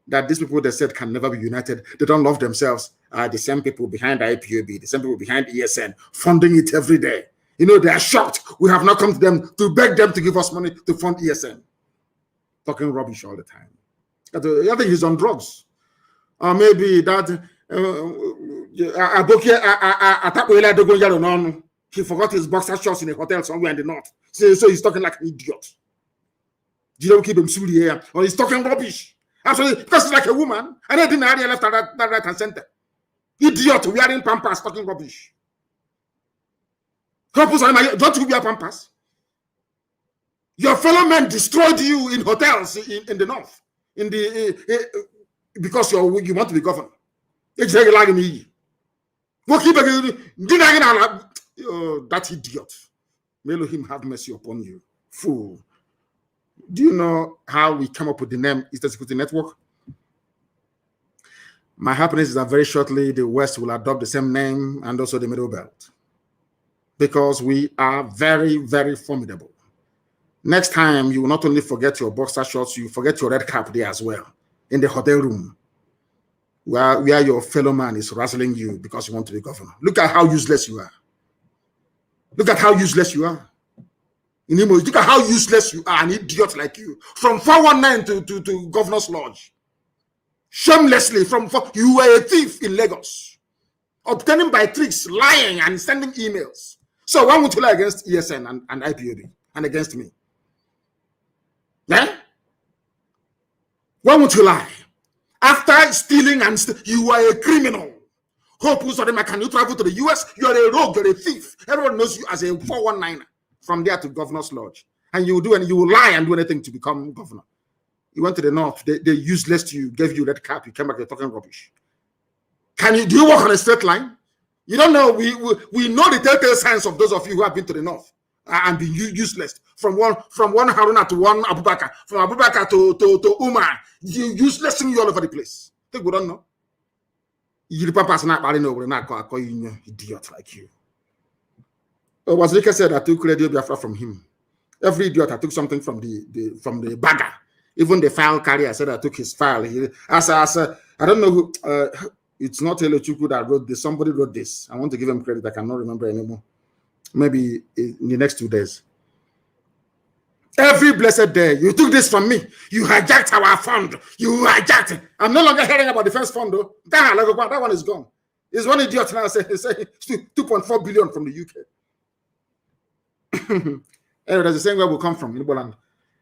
That these people they said can never be united, they don't love themselves, are the same people behind IPOB, the same people behind ESN, funding it every day. You know, they are shocked. We have not come to them to beg them to give us money to fund ESN. Talking rubbish all the time. I think he's on drugs. Or maybe that he forgot his boxer shorts in a hotel somewhere in the north. So he's talking like an idiot. You don't keep him silly here. Or he's talking rubbish. Absolutely, because he's like a woman. And they didn't have left that right and center. Idiot wearing pampers talking rubbish. Don't you wear pampers? Your fellow men destroyed you in hotels in the north. Because you want to be governor. That idiot. May Elohim have mercy upon you. Fool. Do you know how we came up with the name Eastern Security Network? My happiness is that very shortly the West will adopt the same name and also the Middle Belt. Because we are very, very formidable. Next time, you will not only forget your boxer shorts, you forget your red cap there as well, in the hotel room, where your fellow man is wrestling you because you want to be governor. Look at how useless you are. Look at how useless you are. In Imo, look at how useless you are, an idiot like you. From 419 to Governor's Lodge. Shamelessly, you were a thief in Lagos. Obtaining by tricks, lying and sending emails. So why would you lie against ESN and IPOB and against me? Yeah? Why would you lie? After stealing you are a criminal. Hope can you travel to the US? You are a rogue, you're a thief. Everyone knows you as a 419er from there to Governor's Lodge. And you will lie and do anything to become governor. You went to the north, they useless to you, gave you that cap, you came back, you're talking rubbish. Do you walk on a straight line? You don't know, we know the telltale signs of those of you who have been to the north and been useless. From one Haruna to one Abubakar, from Abubakar to Umar, useless you all over the place. I think we don't know. You papa's not call you idiot like you. Was Rika said I took Radio Biafra from him. Every idiot I took something from the bagger. Even the file carrier said I took his file. I don't know who. It's not Elochukwu that wrote this. Somebody wrote this. I want to give him credit. I cannot remember anymore. Maybe in the next 2 days. Every blessed day, you took this from me. You hijacked our fund. You hijacked it. I'm no longer hearing about the first fund, though. That one is gone. It's one idiot now saying 2.4 billion from the UK. Anyway, there's a saying where we come from in Igbo.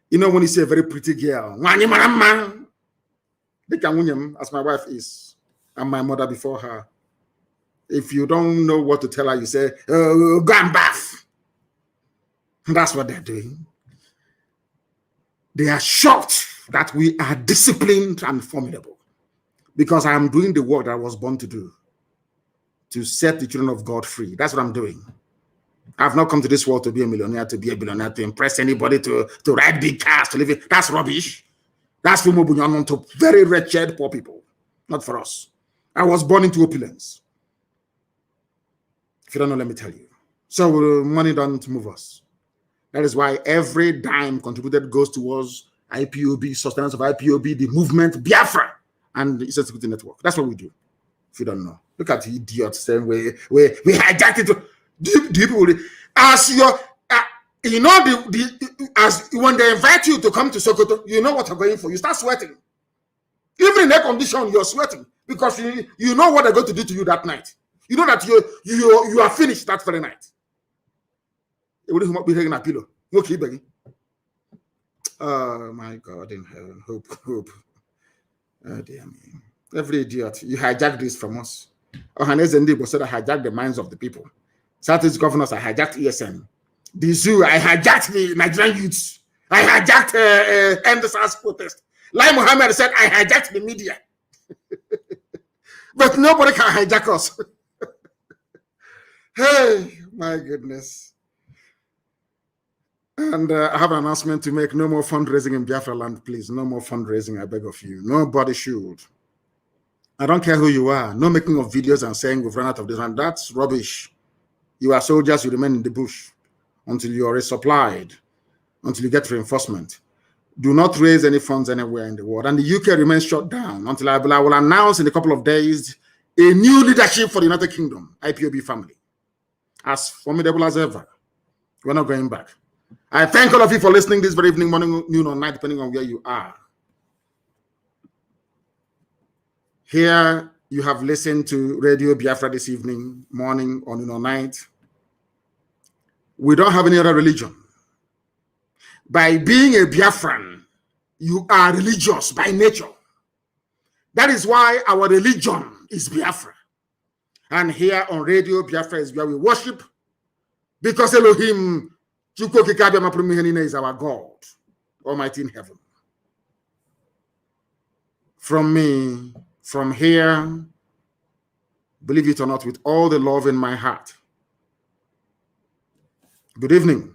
You know when you see a very pretty girl, as my wife is. And my mother before her. If you don't know what to tell her, you say, go and bath. That's what they're doing. They are shocked that we are disciplined and formidable. Because I am doing the work that I was born to do. To set the children of God free. That's what I'm doing. I've not come to this world to be a millionaire, to be a billionaire, to impress anybody, to ride big cars, to live it. That's rubbish. That's for to very wretched poor people. Not for us. I was born into opulence. If you don't know, let me tell you. So money doesn't move us. That is why every dime contributed goes towards IPOB, sustenance of IPOB, the movement, Biafra, and the Security Network. That's what we do. If you don't know. Look at the idiots saying we hijacked it. Do people, as your, you know, as when they invite you to come to Sokoto, you know what you're going for. You start sweating. Even in air condition, you're sweating because you know what they're going to do to you that night. You know that you are finished that very night. Oh my God in heaven, hope. Oh dear me. Every idiot, you hijacked this from us. Ohaneze Ndigbo said I hijacked the minds of the people. Southeast governors, I hijacked ESM. The zoo, I hijacked the Nigerian youths. I hijacked End SARS protest. Lai Mohammed said I hijacked the media. But nobody can hijack us. Hey, my goodness. And I have an announcement to make. No more fundraising in Biafra land, please. No more fundraising, I beg of you. Nobody should. I don't care who you are. No making of videos and saying we've run out of this land. That's rubbish. You are soldiers, you remain in the bush until you are resupplied, until you get reinforcement. Do not raise any funds anywhere in the world. And the UK remains shut down until I will announce in a couple of days a new leadership for the United Kingdom, IPOB family. As formidable as ever. We're not going back. I thank all of you for listening this very evening, morning, noon, or night, depending on where you are. Here, you have listened to Radio Biafra this evening, morning, or noon, or night. We don't have any other religion. By being a Biafran, you are religious by nature. That is why our religion is Biafra. And here on Radio Biafra is where we worship, because Elohim is our God, Almighty in heaven. From me, from here, believe it or not, with all the love in my heart. Good evening.